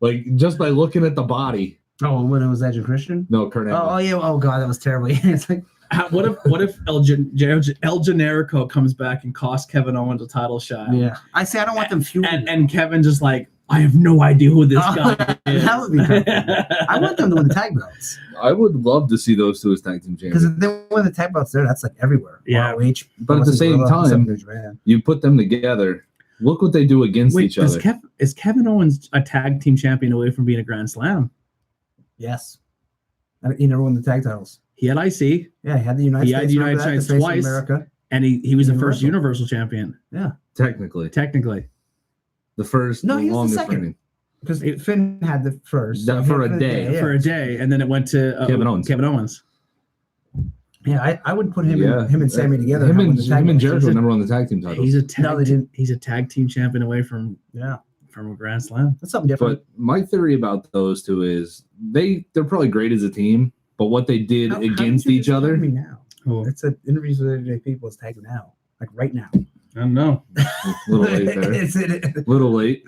Like, just by looking at the body. Oh, when it was Edge and Christian? No, Kurt Angle. Oh, yeah. Oh, God, that was terrible. It's like, What if El Generico comes back and costs Kevin Owens a title shot? yeah. I say I don't want them feuding. And Kevin just like, I have no idea who this guy is. That would be perfect. I want them to win the tag belts. I would love to see those two as tag team Because champions. if they win the tag belts there, that's like everywhere. Yeah. ROH, But at the same time, you put them together. Look what they do against Wait, each other. is Kevin Owens a tag team champion away from being a Grand Slam? Yes. He never won the tag titles. He had IC, Yeah, he had the United He States. had the United remember that? The States face of twice. America. and he was the first Universal. Universal champion, Technically. technically, The first No, he was the longest second. reigning. Because Finn had the first. That for a day. Yeah. for a day, and then it went to Kevin Owens. Yeah, I would put him Yeah. him and Sammy together. Him and and, win the tag him and belts. Jericho never won the tag team titles. He's a No, they tag. didn't. He's a tag team champion away from Yeah, a Grand Slam. that's something different. But my theory about those two is they're probably great as a team, but what they did How against did you each just other, tag me now. Oh, It's an interviews with everyday people. It's tagged now, like right now. I don't know. a little late there. Little late.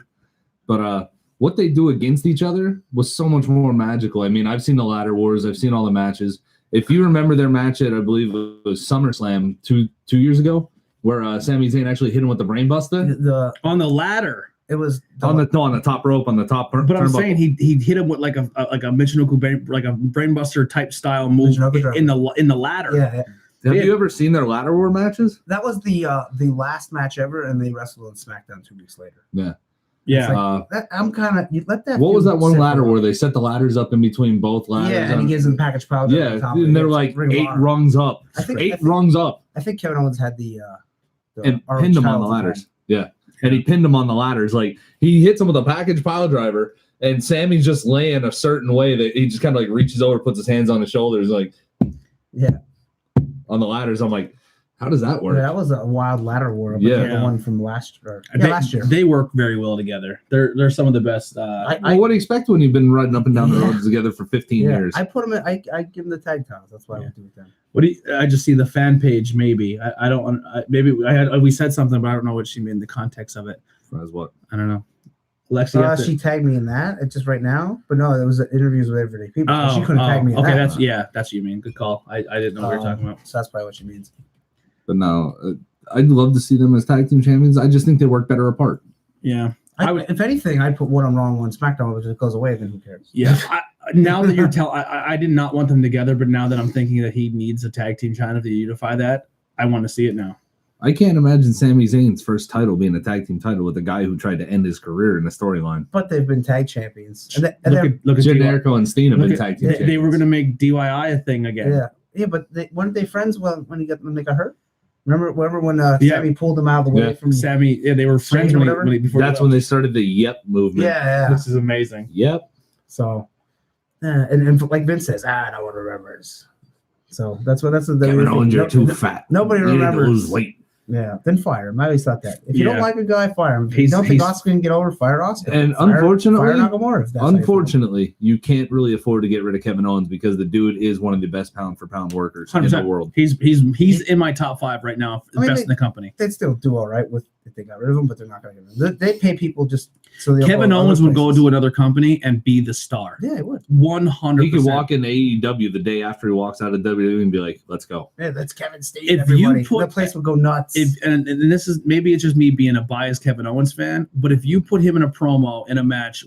But what they do against each other was so much more magical. I mean, I've seen the Ladder Wars. I've seen all the matches. If you remember their match at, I believe it was SummerSlam two years ago, where Sami Zayn actually hit him with the brainbuster On the ladder, It was on the top rope on the top. but I'm turnbuckle. saying he hit him with like a Michinoku like a brainbuster type style move Michinoku in the ladder. yeah. Have Yeah. you ever seen their Ladder War matches? That was the last match ever, and they wrestled on SmackDown 2 weeks later. Yeah. I'm kind of you let that. What was feud that one sit for ladder a while. where they set the ladders up in between both ladders? Yeah, and he gives them package powder. yeah, on top and they're It's like Ring of 8 Honor. rungs up. I think- 8 rungs up. I think Kevin Owens had the And orange pinned him on title the at the ladders. time. Yeah. And he pinned him on the ladders. Like he hits him with a package pile driver, and Sammy's just laying a certain way that he just kind of like reaches over, puts his hands on his shoulders, like on the ladders. I'm like, how does that work? Yeah, that was a wild ladder war. But Yeah. the one from last year. Last year. They work very well together. They're some of the best. Well, what do you expect when you've been riding up and down the roads together for 15 years? I put him in. I give him the tag titles. That's why I would do with them. What do you, I just see the fan page? Maybe I don't. Maybe we said something, but I don't know what she meant in the context of it. As what? I don't know. Lexi, She tagged me in that. It's just right now, but no, it was interviews with everyday people. So she couldn't tag me in okay, that. that's what you mean. Good call. I didn't know what you were talking about. So that's probably what she means. But no, I'd love to see them as tag team champions. I just think they work better apart. Yeah. If anything, I'd put one on Raw and one on SmackDown, which it goes away. Then who cares? Yeah. Now that you're I did not want them together, but now that I'm thinking that he needs a tag team china to unify that, I want to see it now. I can't imagine Sami Zayn's first title being a tag team title with a guy who tried to end his career in a storyline. But they've been tag champions. And Look at Generico and Steen have been tag team champions. They were going to make DIY a thing again. yeah, but weren't they friends when he got hurt? Remember when Sammy pulled him out of the way from Sammy? Yeah, they were friends before. That's when they started the Yep movement. Yeah. This is amazing. Yep. So and like Vince says, no one remembers. So that's what Kevin Owens, you're too fat. Nobody You need to remembers. lose weight. Yeah, then fire him. I always thought that. If you don't Yeah. like a guy, fire him. If you don't think Oscar can get over, fire Oscar. And fire unfortunately, Nakamura. If that's how you feel. Unfortunately, you can't really afford to get rid of Kevin Owens because the dude is one of the best pound for pound workers in the 100%. world. He's in my top 5 right now, best in the company. They'd still do all right with if they got rid of him, but they're not going to get rid of him. They pay people just so they. Kevin Owens would go to another company and be the star. Yeah, he would. 100%. He could walk in AEW the day after he walks out of WWE and be like, "Let's go." Yeah, that's Kevin State. If Everybody. you put- the place would go nuts. And this is maybe it's just me being a biased Kevin Owens fan, but if you put him in a promo in a match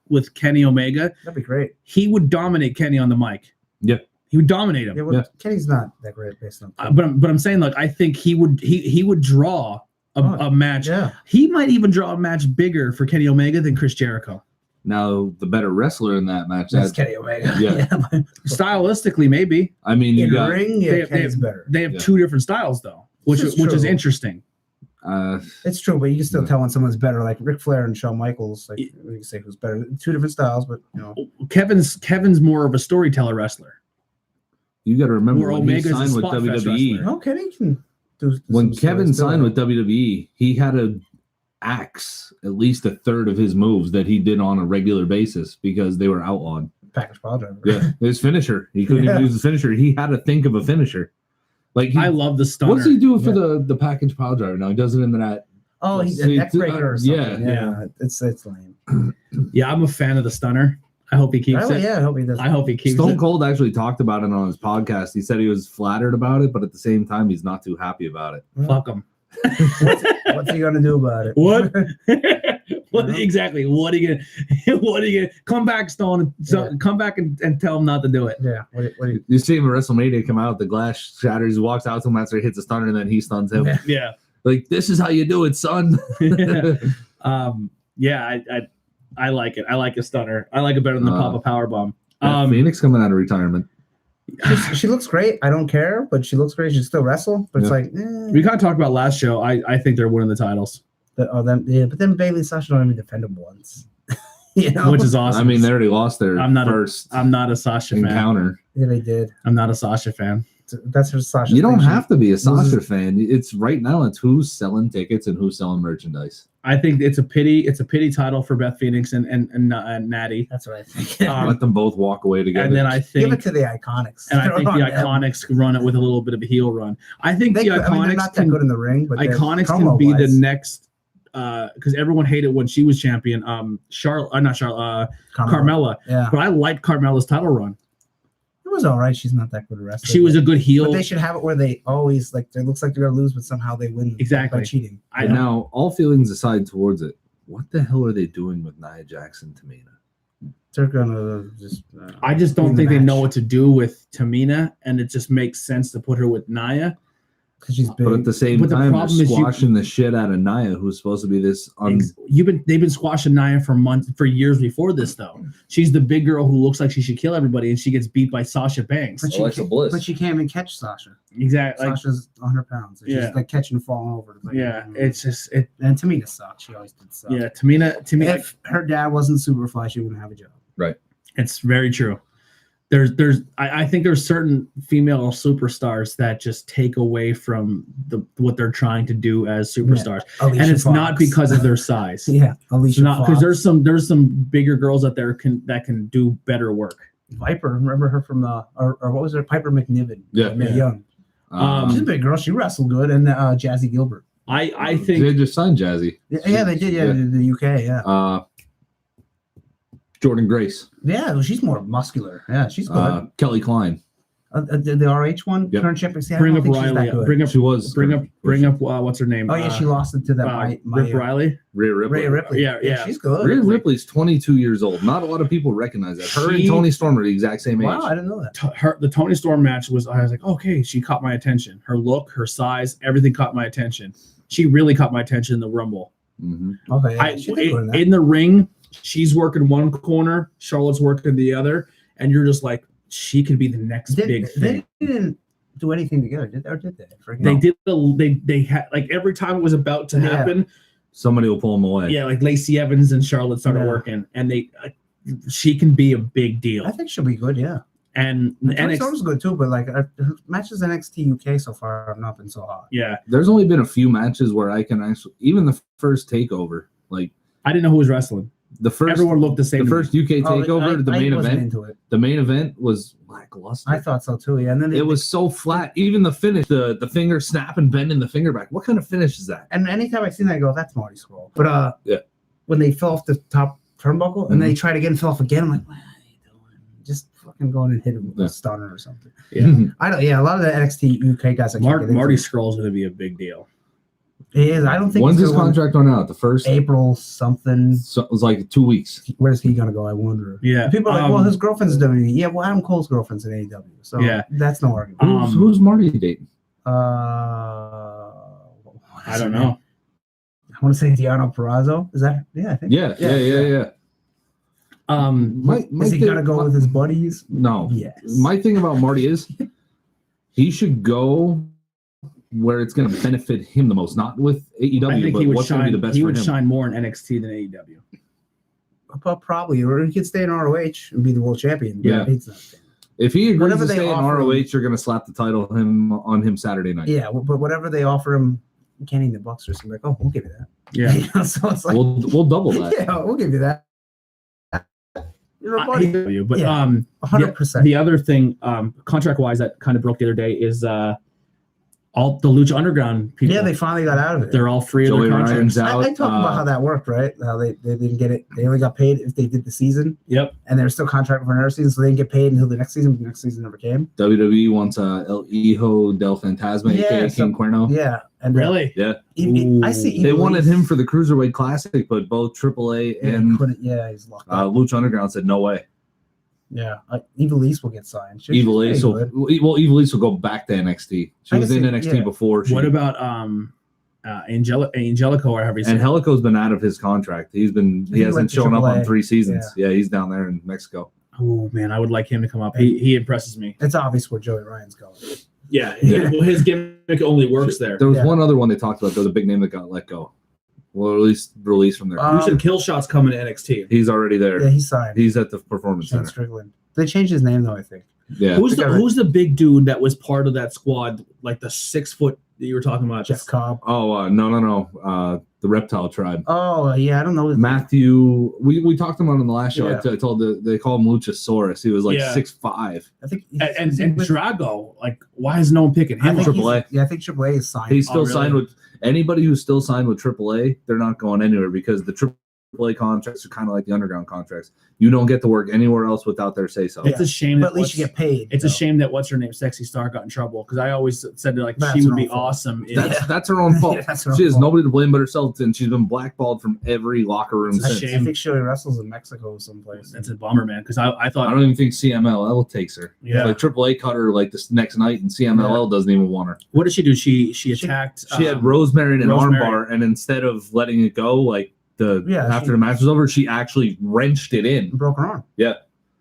with Kenny Omega, That'd be great. he would dominate Kenny on the mic. Yeah. He would dominate him. Yeah, well, Yeah. Kenny's not that great based on. But I'm saying, like, I think he would draw a match. Yeah. He might even draw a match bigger for Kenny Omega than Chris Jericho. Now, the better wrestler in that match, That's Kenny Omega. Yeah. Stylistically, maybe I mean, you In got ring, yeah, Kenny's better. they have Yeah. 2 different styles though, which This is is true. interesting. It's true, but you can still Yeah. tell when someone's better, like Ric Flair and Shawn Michaels. Like we can say who's better. 2 different styles, but you know. Kevin's more of a storyteller wrestler. you got to remember Where when Omega's he a signed with spot fest WWE. wrestler. No, Kenny can do. When some Kevin stories signed too. with WWE, he had to axe at least a third of his moves that he did on a regular basis because they were outlawed. Package Power Driver. Yeah, his finisher. He couldn't even use his finisher. He had to think of a finisher. Like I love the stunner. what's he doing for the package pile driver now? He does it in that. Oh, he's a See, neck breaker or something. yeah. Yeah, it's lame. Yeah, I'm a fan of the stunner. I hope he keeps Oh, it. yeah, I hope he does. I hope he keeps Stone it. Cold actually talked about it on his podcast. He said he was flattered about it, but at the same time, he's not too happy about it. Fuck him. What's he gonna do about it? What? Exactly. What are you gonna come back, Stone? Come back and tell him not to do it. Yeah. What do you? You see him at WrestleMania come out, the glass shatters, he walks out to him after he hits a stunner, and then he stuns him. Yeah. Yeah. Like, this is how you do it, son. Yeah, I like it. I like a stunner. I like it better than the Papa Powerbomb. Phoenix coming out of retirement. She looks great. I don't care, but she looks great. She can still wrestle, but it's Yeah. like We kind of talked about last show. I think they're winning the titles, but then Bailey and Sasha don't even defend them once. You know, which is awesome. I mean, they already lost their I'm not first I'm not a Sasha fan. encounter. yeah, they did. I'm not a Sasha fan. That's her Sasha. You don't thing. have to be a Sasha loses- fan. It's right now. It's who's selling tickets and who's selling merchandise. I think it's a pity. It's a pity title for Beth Phoenix and Natty. That's what I think. Let them both walk away together. And then I Give think it to the Iconics. and I think the Throw it on them. Iconics run it with a little bit of a heel run. I think They the could- I mean, they're Iconics not that good in the ring, but they're Iconics can be the promo-wise, next because everyone hated when she was champion. Carmella. Yeah, But I liked Carmella's title run. it was all right. She's not that good a wrestler. She was a good heel. But they should have it where they always like. It looks like they're gonna lose, but somehow they win. Exactly. By cheating. I And know. now, all feelings aside towards it, what the hell are they doing with Nia Jackson, Tamina? They're gonna just. I just don't win the think they match. know what to do with Tamina, and it just makes sense to put her with Nia. because she's big. But at the same But the time, they're problem is squashing the shit out of Nia, who's supposed to be this. They've been squashing Nia for years before this though. She's the big girl who looks like she should kill everybody, and she gets beat by Sasha Banks. But Alexa Bliss. But she can't even catch Sasha. Exactly. Sasha's 100 pounds. It's Yeah. just like catching and falling over. It's like, It's just it. And Tamina sucks. She always did suck. Yeah, Tamina. If her dad wasn't Superfly, she wouldn't have a job. It's very true. I think there's certain female superstars that just take away from what they're trying to do as superstars, Alicia and it's Fox. not because of their size. Yeah, Alicia It's not because Fox. there's some bigger girls out there that can do better work. Viper. Remember her from the or what was her Piper McNiven? Yeah. Mae Yeah. Young. She's a big girl. She wrestled good, and Jazzy Gilbert. I think they just signed Jazzy. Yeah, they did. Yeah, the UK. Yeah, Jordan Grace, yeah. She's more muscular. Yeah, she's good. Kelly Klein. The RH one, Yep. current champion. See, I bring don't up think she's that Riley. good. Bring up bring up what's her name? Oh yeah, she lost it to that. Rip Riley. Rhea Ripley. Rhea Ripley. Yeah. she's good. Rhea Ripley's 22 years old. Not a lot of people recognize that. Her and She- Tony Storm are the exact same age. Wow, I didn't know that. The Tony Storm match was. I was like, okay, she caught my attention. Her look, her size, everything caught my attention. She really caught my attention in the Rumble. Mm-hmm. Okay, yeah, she did good in that. In the ring, she's working one corner, Charlotte's working the other, and you're just like, she could be the next big thing. They didn't do anything together, did they? I forget. They did. They had like every time it was about to Yeah. happen. Somebody will pull them away. Yeah, like Lacey Evans and Charlotte started Yeah. working, and they she can be a big deal. I think she'll be good. Yeah. And NXT Storm's good too, but like her matches NXT UK so far have not been so hot. Yeah. There's only been a few matches where I can actually, even the first takeover, like I didn't know who was wrestling. Everyone looked the same. The first UK takeover, the main event. Into it. The main event was lackluster. I thought so too. Yeah, and then it was so flat. Even the finish, the finger snap and bending the finger back. What kind of finish is that? And anytime I see that, I go, "That's Marty Scurll." But yeah, when they fell off the top turnbuckle and they tried again, fell off again, I'm like, "What are you doing? Just fucking going and hit him with a stunner or something." Yeah, I don't. Yeah, a lot of the NXT UK guys. Marty Scurll is going to be a big deal. It is. I don't think. When's his contract run out? The first April something. So it was like 2 weeks. Where's he gonna go? I wonder. Yeah. People are like, well, his girlfriend's in WWE. Yeah, well, Adam Cole's girlfriend's in AEW. So yeah, that's no argument. Who's Marty dating? I don't know. I want to say Deanna Purrazzo. Is that? Yeah, I think. Yeah. Is he gonna go with his buddies? No. Yes. My thing about Marty is he should go where it's going to benefit him the most, not with AEW, I think but what's going to be the best for him. He would shine more in NXT than AEW. Probably, or he could stay in ROH and be the world champion. Yeah. If he agrees to stay in ROH, you're going to slap the title on him Saturday night. Yeah, but whatever they offer him, Kenny the Bucks or something, like, oh, we'll give you that. Yeah. So it's like we'll double that. Yeah, we'll give you that. You're a buddy. But 100%. The other thing, contract wise, that kind of broke the other day is all the Lucha Underground people. Yeah, they finally got out of it. They're all free of their contracts. Out. I talked about how that worked, right? How they didn't get it. They only got paid if they did the season. Yep. And they were still contracted for another season, so they didn't get paid until the next season. But the next season never came. WWE wants El Hijo del Fantasma, aka King Cuerno. Yeah. And really? Yeah. I see. They wanted him for the Cruiserweight Classic, but both AAA and he's locked up. Lucha Underground said no way. Yeah, Evil East will get signed. Evil East will go back to NXT. She was in NXT before. What about Angelico or however you say? Angelico's been out of his contract. He hasn't shown up on 3 seasons. Yeah, he's down there in Mexico. Oh man, I would like him to come up. He impresses me. It's obvious where Joey Ryan's going. Yeah. Well, his gimmick only works there. There was one other one they talked about. There was a big name that got let go. Well, at least released from there. You said Killshot's coming to NXT. He's already there. Yeah, he's signed. He's at the Performance Center. Strickland. They changed his name though, I think. Yeah. Who's the big dude that was part of that squad, like the 6 foot that you were talking about? Jeff Cobb. Oh no. The Reptile Tribe. Oh yeah, I don't know. Matthew. We talked about him in the last show. Yeah. I told they call him Luchasaurus. He was like 6'5". I think. And Drago. Like, why is no one picking him? AAA. Yeah, I think AAA is signed. He's still signed with anybody who's still signed with AAA. They're not going anywhere because the AAA contracts are kind of like the underground contracts. You don't get to work anywhere else without their say so. It's a shame, but at least you get paid. It's a shame that what's her name, Sexy Star, got in trouble because I always said that she would be awesome. That's her own fault. She has nobody to blame but herself, and she's been blackballed from every locker room since. I think she wrestles in Mexico someplace. That's a bummer, man. Because I thought I don't even think CMLL takes her. Yeah, like AAA cut her like this next night, and CMLL doesn't even want her. What did she do? She attacked. She had Rosemary in an armbar, and instead of letting it go, like. After the match was over, she actually wrenched it in. Broke her arm. Yeah.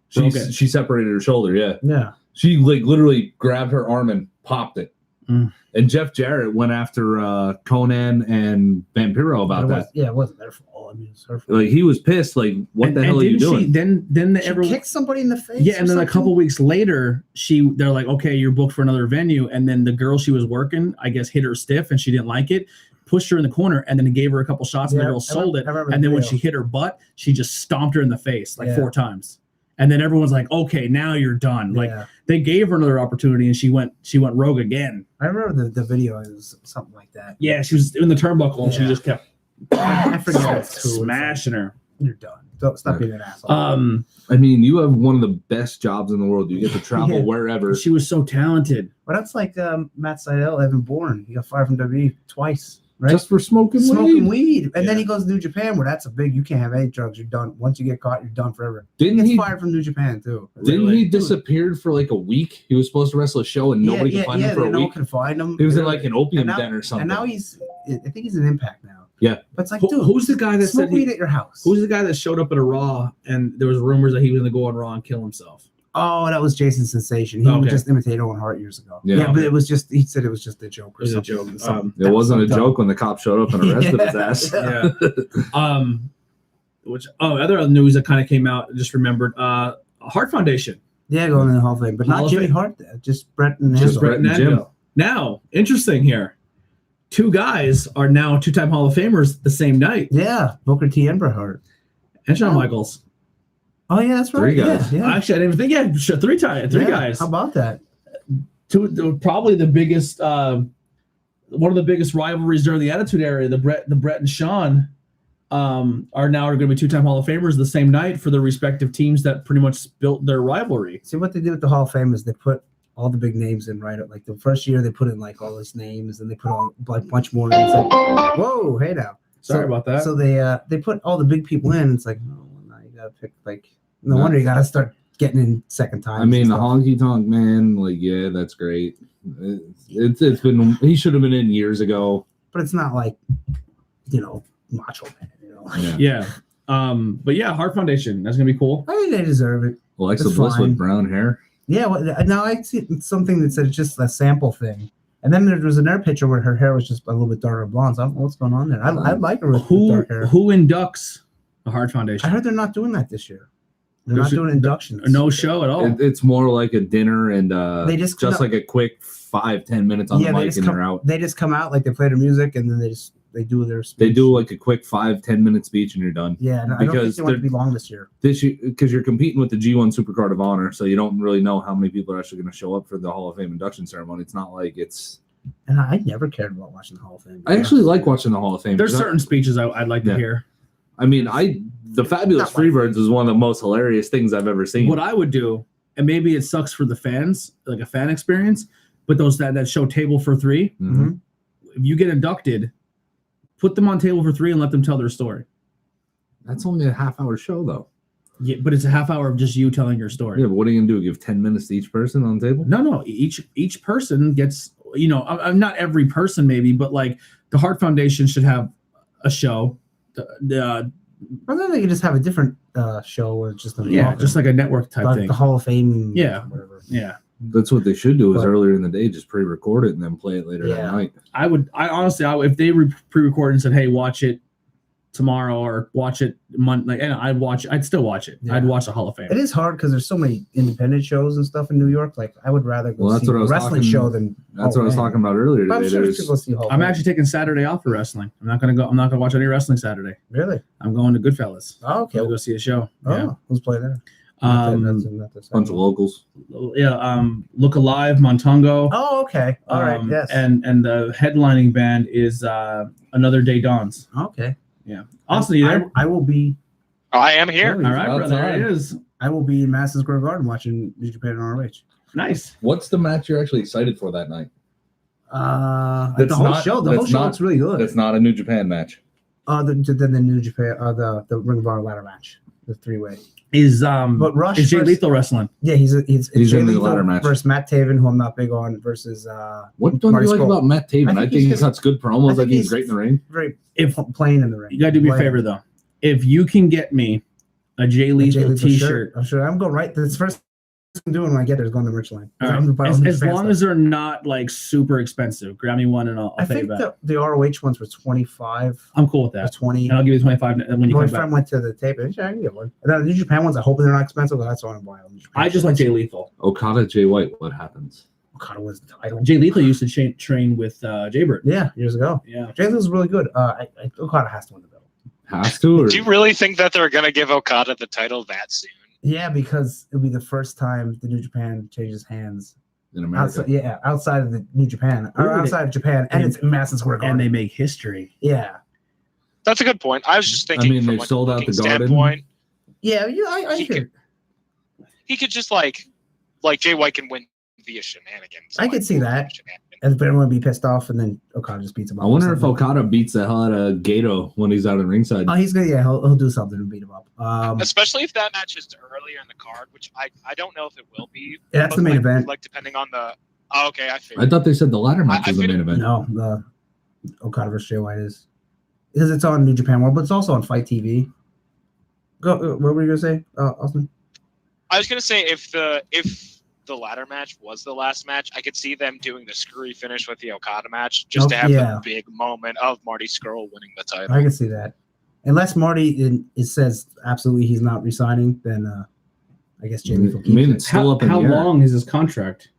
She separated her shoulder. Yeah. Yeah. She literally grabbed her arm and popped it. And Jeff Jarrett went after Conan and Vampiro about that. Yeah, it wasn't their fault. I mean, it's her fault. Like he was pissed. Like, what the hell are you doing? She kicked somebody in the face. Yeah, and then a couple weeks later, they're like, okay, you're booked for another venue. And then the girl she was working, I guess, hit her stiff and she didn't like it. Pushed her in the corner and then gave her a couple shots and the girl sold it. And then when she hit her butt, she just stomped her in the face 4 times. And then everyone's like, okay, now you're done. Like they gave her another opportunity and she went rogue again. I remember the video. It was something like that. Yeah, she was in the turnbuckle and she just kept I forget smashing her. You're done. Don't stop being an asshole. I mean, you have one of the best jobs in the world. You get to travel wherever. She was so talented. But that's like Matt Sydal, Evan Bourne. He got fired from WWE twice. Right? Just for smoking weed. And then he goes to New Japan where that's you can't have any drugs. You're done. Once you get caught, you're done forever. He gets fired from New Japan too. Didn't he disappeared for like a week? He was supposed to wrestle a show and nobody could find him for a week. No one can find him. He was in like an opium den or something. And now I think he's an Impact now. Yeah. But it's like, dude, who's the guy that smoke weed at your house? Who's the guy that showed up at a Raw and there was rumors that he was going to go on Raw and kill himself? Oh, that was Jason Sensation. He would just imitate Owen Hart years ago. Yeah, but it was just, he said it was just a joke. It was a joke. It wasn't a joke when the cop showed up and arrested his ass. Yeah. other news that kind of came out, just remembered, Heart Foundation. Yeah, going in the Hall of Fame, but Hall not of Jimmy Fame. Hart. Just Brett and Just Angel. Brett and Jim. Endo. Now, interesting here. 2 guys are now 2-time Hall of Famers the same night. Yeah, Booker T and Bret Hart. And Shawn Michaels. Oh yeah, that's right. 3 guys. Yeah. Actually, I didn't even think. Yeah, 3 guys. How about that? Probably the biggest, one of the biggest rivalries during the Attitude Era. The Brett and Shawn are going to be 2-time Hall of Famers the same night for their respective teams that pretty much built their rivalry. See what they did with the Hall of Fame is they put all the big names in right up. Like the first year they put in like all these names, and they put a bunch more names. Like, whoa, hey now. Sorry about that. So they put all the big people in. It's like, oh, well, now you gotta pick like. No wonder you gotta start getting in second time. I mean, the Honky Tonk Man, like, yeah, that's great. It's been, he should have been in years ago. But it's not like, Macho Man. Yeah. But yeah, Heart Foundation. That's gonna be cool. I think they deserve it. Alexa That's Bliss fine. with brown hair. Yeah. Well, now I see something that said it's just a sample thing, and then there was another picture where her hair was just a little bit darker blonde. So I don't know what's going on there. I like her with dark hair. Who inducts the Heart Foundation? I heard they're not doing that this year. They're not doing inductions. No show at all. It's more like a dinner and They just like a quick 5-10 minutes on the mic and they're out. They just come out, like they play their music, and then they do their speech. They do like a quick 5-10 minute speech and you're done. Yeah, no, I don't think they want to be long this year. Because you're competing with the G1 Supercard of Honor, so you don't really know how many people are actually going to show up for the Hall of Fame induction ceremony. It's not like it's. And I never cared about watching the Hall of Fame. I actually like watching the Hall of Fame. There's certain speeches I'd like to hear. I mean, the Fabulous Freebirds is one of the most hilarious things I've ever seen. What I would do, and maybe it sucks for the fans, like a fan experience, but those that show Table for 3, Mm-hmm. if you get inducted, put them on Table for 3 and let them tell their story. That's only a half-hour show, though. Yeah, but it's a half hour of just you telling your story. Yeah, but what are you gonna do? Give 10 minutes to each person on the table? No. Each person gets, I'm not every person maybe, but like the Heart Foundation should have a show. Or then they could just have a different show where it's just just like a network type like thing. the Hall of Fame. Yeah. Whatever. Yeah. That's what they should do. Is earlier in the day, just pre-record it and then play it later that night. I honestly, if they pre-recorded and said, "Hey, watch it tomorrow" or "Watch it Monday," and I'd still watch it. Yeah. I'd watch the Hall of Fame. It is hard because there's so many independent shows and stuff in New York. Like I would rather go see a wrestling show than. That's what I was talking about earlier I'm today. sure people see Hall of I'm Fame. actually taking Saturday off for wrestling. I'm not gonna watch any wrestling Saturday. Really? I'm going to Goodfellas. Oh, okay. To go see a show. Oh, who's playing there? Bunch of locals. Look Alive, Montongo. Oh, okay. All right. Yes. And the headlining band is Another Day Dawns. Okay. Yeah. Austin, you there? I will be. I am here. All right, brother. There it is. I will be in Madison Square Garden watching New Japan and ROH. Nice. What's the match you're actually excited for that night? The whole show looks really good. That's not a New Japan match. The New Japan, the Ring of Honor ladder match, the 3-way. But Rush is Jay versus- Lethal wrestling? Yeah, he's Jay in the Lethal ladder match versus Matt Taven, who I'm not big on, versus What don't Marty you like Scurll. about Matt Taven? I think he's good. got good promos. I think he's great in the ring. Very plain in the ring. You gotta do me a favor though. If you can get me a Jay Lethal T-shirt, I'm sure. I'm going right. This first thing I'm doing when I get there is going to Merchline. all right. As long as they're not like super expensive, grab me one and I'll I pay you think back. the ROH ones were 25 I'm cool with or that. 20. And I'll give you 25 when you My come friend back. went to the tape. And I can get one. And then the New Japan ones, I hope they're not expensive, but that's what I'm buying. I just like Jay Lethal. Okada, Jay White. What happens? Okada was the title. Jay Lethal used to train with Jaybird. Yeah, years ago. Yeah. Jay Lethal's really good. Okada has to win the belt. Has to? Or? Do you really think that they're going to give Okada the title that soon? Yeah, because it'll be the first time the New Japan changes hands. In America. Outside of the New Japan, or Ooh, outside of Japan, and it's in Madison Square Garden. And they make history. Yeah. That's a good point. I was just thinking. I mean, from they've like sold a out the booking Garden. standpoint, Yeah, I hear. he could just like Jay White can win via shenanigans. I could see that. And everyone would be pissed off, and then Okada just beats him up. I wonder if Okada beats the hell out of Gato when he's out of ringside. Oh, he's gonna. Yeah, he'll do something to beat him up. Especially if that match is earlier in the card, which I don't know if it will be. Yeah, that's the main event. Like depending on the. Oh, okay, I figured. I thought they said the ladder match I was the main figured- event. No, the Okada versus Jay White is because it's on New Japan World, but it's also on Fight TV. Go. What were you gonna say, Austin? I was gonna say if the ladder match was the last match, I could see them doing the screwy finish with the Okada match just to have the big moment of Marty Scurll winning the title. I can see that. Unless Marty it says absolutely he's not resigning, then I guess Jay Lethal keeps it it's still up in How the air. long is his contract?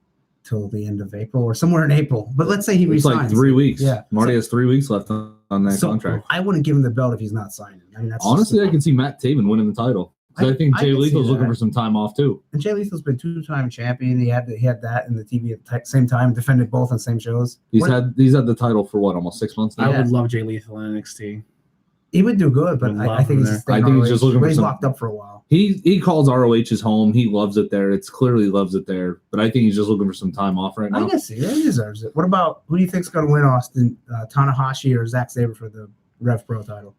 till the end of April or somewhere in April. But let's say he It's resigns. like 3 weeks. Yeah. Marty has 3 weeks left on that contract. I wouldn't give him the belt if he's not signing. I mean, that's Honestly, I can see Matt Taven winning the title. 'Cause I think Jay can see Lethal's looking that. for some time off too. And Jay Lethal's been 2-time champion. He had that in the TV at the same time, defended both on the same shows. He's had the title for what, almost 6 months now. I would love Jay Lethal in NXT. He would do good, but Would I love think him he's there. I think he's just looking for he's some- locked up for a while. He calls ROH his home. He loves it there. It's clearly loves it there. But I think he's just looking for some time off right I now. guess he deserves it. What about who do you think's going to win, Austin? Tanahashi or Zack Sabre for the Rev Pro title?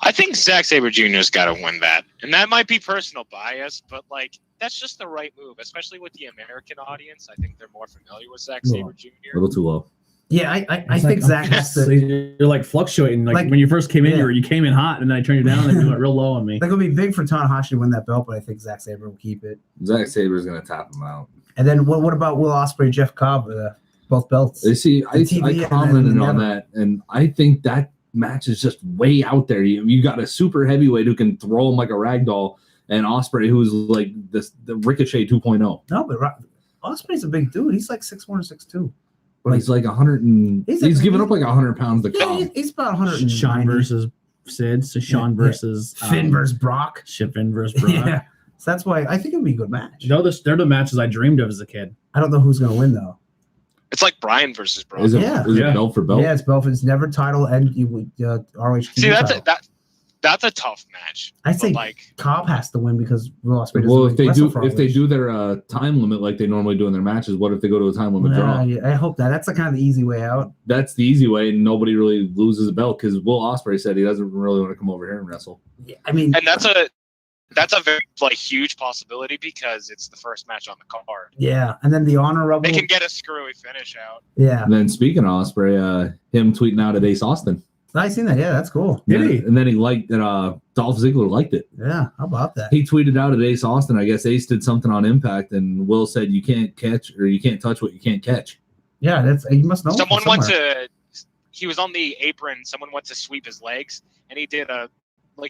I think Zack Sabre Jr.'s got to win that, and that might be personal bias, but like that's just the right move, especially with the American audience. I think they're more familiar with Zack Sabre A Jr. little too low. Yeah, I think Zack has So to. you're like fluctuating. Like when you first came in, you came in hot, and then I turned you down, and you went real low on me. That could be big for Tanahashi to win that belt, but I think Zack Sabre will keep it. Zack Saber's going to tap him out. And then what about Will Ospreay, Jeff Cobb, both belts? You see, I TV commented and on that, and I think that match is just way out there. You got a super heavyweight who can throw him like a rag doll, and Ospreay who's like the Ricochet 2.0. No, but Ospreay's a big dude. He's like 6'1" or 6'2". But he's like 100 and he's giving up like 100 pounds to Yeah, Cobb. he's about 100. Sean versus Sid. So Sean versus Finn versus Brock. Finn versus Brock. Yeah, so that's why I think it would be a good match. No, they're the matches I dreamed of as a kid. I don't know who's going to win though. It's like Bryan versus Brock. Is it Yeah. belt for belt? Yeah, it's both. It's never title and ROH. See, title. that's a tough match. I say But, like Cobb has to win because Will Ospreay. Well, doesn't if they ROH. do their time limit like they normally do in their matches, what if they go to a time limit draw? Yeah, I hope that's the kind of the easy way out. That's the easy way, and nobody really loses a belt because Will Ospreay said he doesn't really want to come over here and wrestle. Yeah, I mean, and that's a very huge possibility because it's the first match on the card. yeah, and then the Honor Rubble. They can get a screwy finish out. Yeah, And then speaking of Ospreay, him tweeting out at Ace Austin. I seen that. Yeah, that's cool. Did he? And then he liked that. Dolph Ziggler liked it. Yeah, how about that? He tweeted out at Ace Austin. I guess Ace did something on Impact, and Will said, "You can't catch or you can't touch what you can't catch." Yeah, that's he must know. Someone from went somewhere. he was on the apron. Someone went to sweep his legs, and he did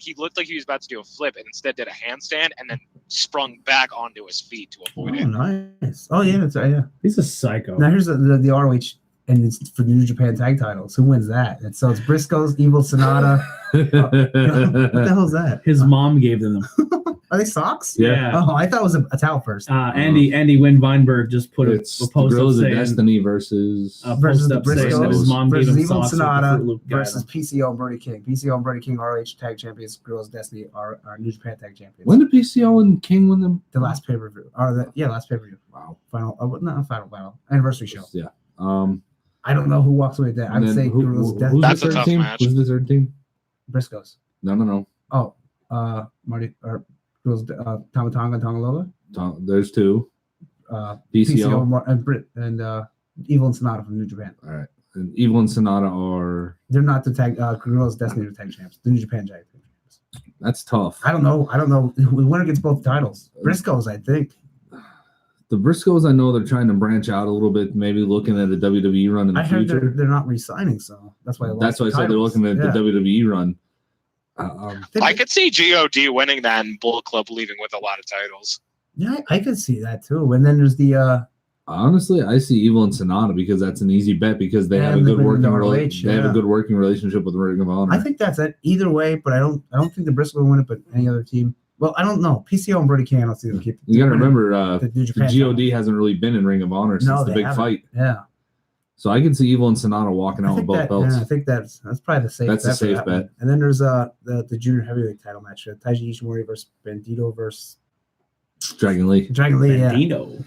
he looked like he was about to do a flip, and instead did a handstand, and then sprung back onto his feet to avoid it. Nice. Oh yeah, that's yeah. He's a psycho. Now here's the ROH, and it's for the New Japan Tag Titles. Who wins that? And so it's Briscoes, Evil Sonata. What the hell is that? His mom gave them. Are they socks? Yeah. Oh, I thought it was a towel first. Andy Wynn Weinberg just put It's a the post up Grills of saying Destiny versus Versus post the up saying that his Briscoes mom gave versus him Evil socks with the Sonata Fruit Loop guy versus on. PCO and Brody King. PCO and Brody King, ROH Tag Champions. Girls Destiny are New Japan Tag Champions. when did PCO and King win them? The last pay per view, or last pay per view. Wow. Final, not final battle, anniversary show. Yeah. I don't know who walks away with that. I'd say Girls who's Destiny. That's the a third tough team? match. Who's the third team? Briscoes. No. Oh, Marty or Girls Tamatanga and Tongalola. There's two. PCO. And Brit and Evil and Sonata from New Japan. All right. And Evil and Sonata are. They're not the tag. Girls Destiny are tag champs. The New Japan tag champs. That's tough. I don't know. The winner gets both titles. Briscoes, I think. The Briscoes, I know they're trying to branch out a little bit, maybe looking at a WWE run in the I heard future. they're not re-signing, so that's why. That's why I said they're looking at the WWE run. I could see God winning that and Bullet Club leaving with a lot of titles. Yeah, I could see that too. And then there's the Honestly, I see Evil and Sonata because that's an easy bet because they have a And good they've been working in ROH, relationship. They have a good working relationship with Ring of Honor. I think that's it. Either way, but I don't think the Briscoe will win it, but any other team. Well, I don't know. PCO and Brody King, I don't see them keep. You got to remember, the New the Japan God title. hasn't really been in Ring of Honor since No, the they big haven't. fight. Yeah, So I can see Evil and Sonata walking out with both belts. I think that's probably the safe. That's a bet for safe that bet. one. And then there's the junior heavyweight title match: Taiji Ishimori versus Bandito versus Dragon Lee. Dragon Lee. Yeah. Bandito.